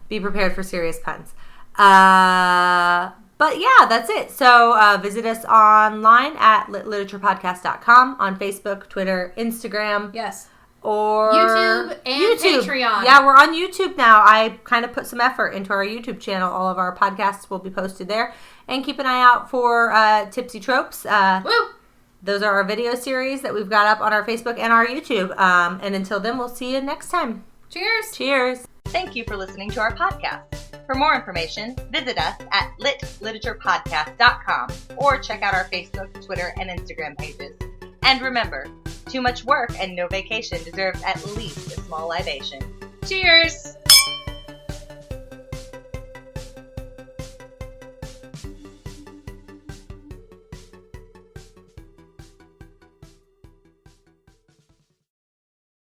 Be prepared for serious puns. But yeah, that's it. So visit us online at litliteraturepodcast.com, on Facebook, Twitter, Instagram. Yes. Or YouTube and Patreon. Yeah, we're on YouTube now. I kind of put some effort into our YouTube channel. All of our podcasts will be posted there. And keep an eye out for Tipsy Tropes. Woo! Those are our video series that we've got up on our Facebook and our YouTube. And until then, we'll see you next time. Cheers! Cheers! Thank you for listening to our podcast. For more information, visit us at litliteraturepodcast.com or check out our Facebook, Twitter, and Instagram pages. And remember, too much work and no vacation deserves at least a small libation. Cheers!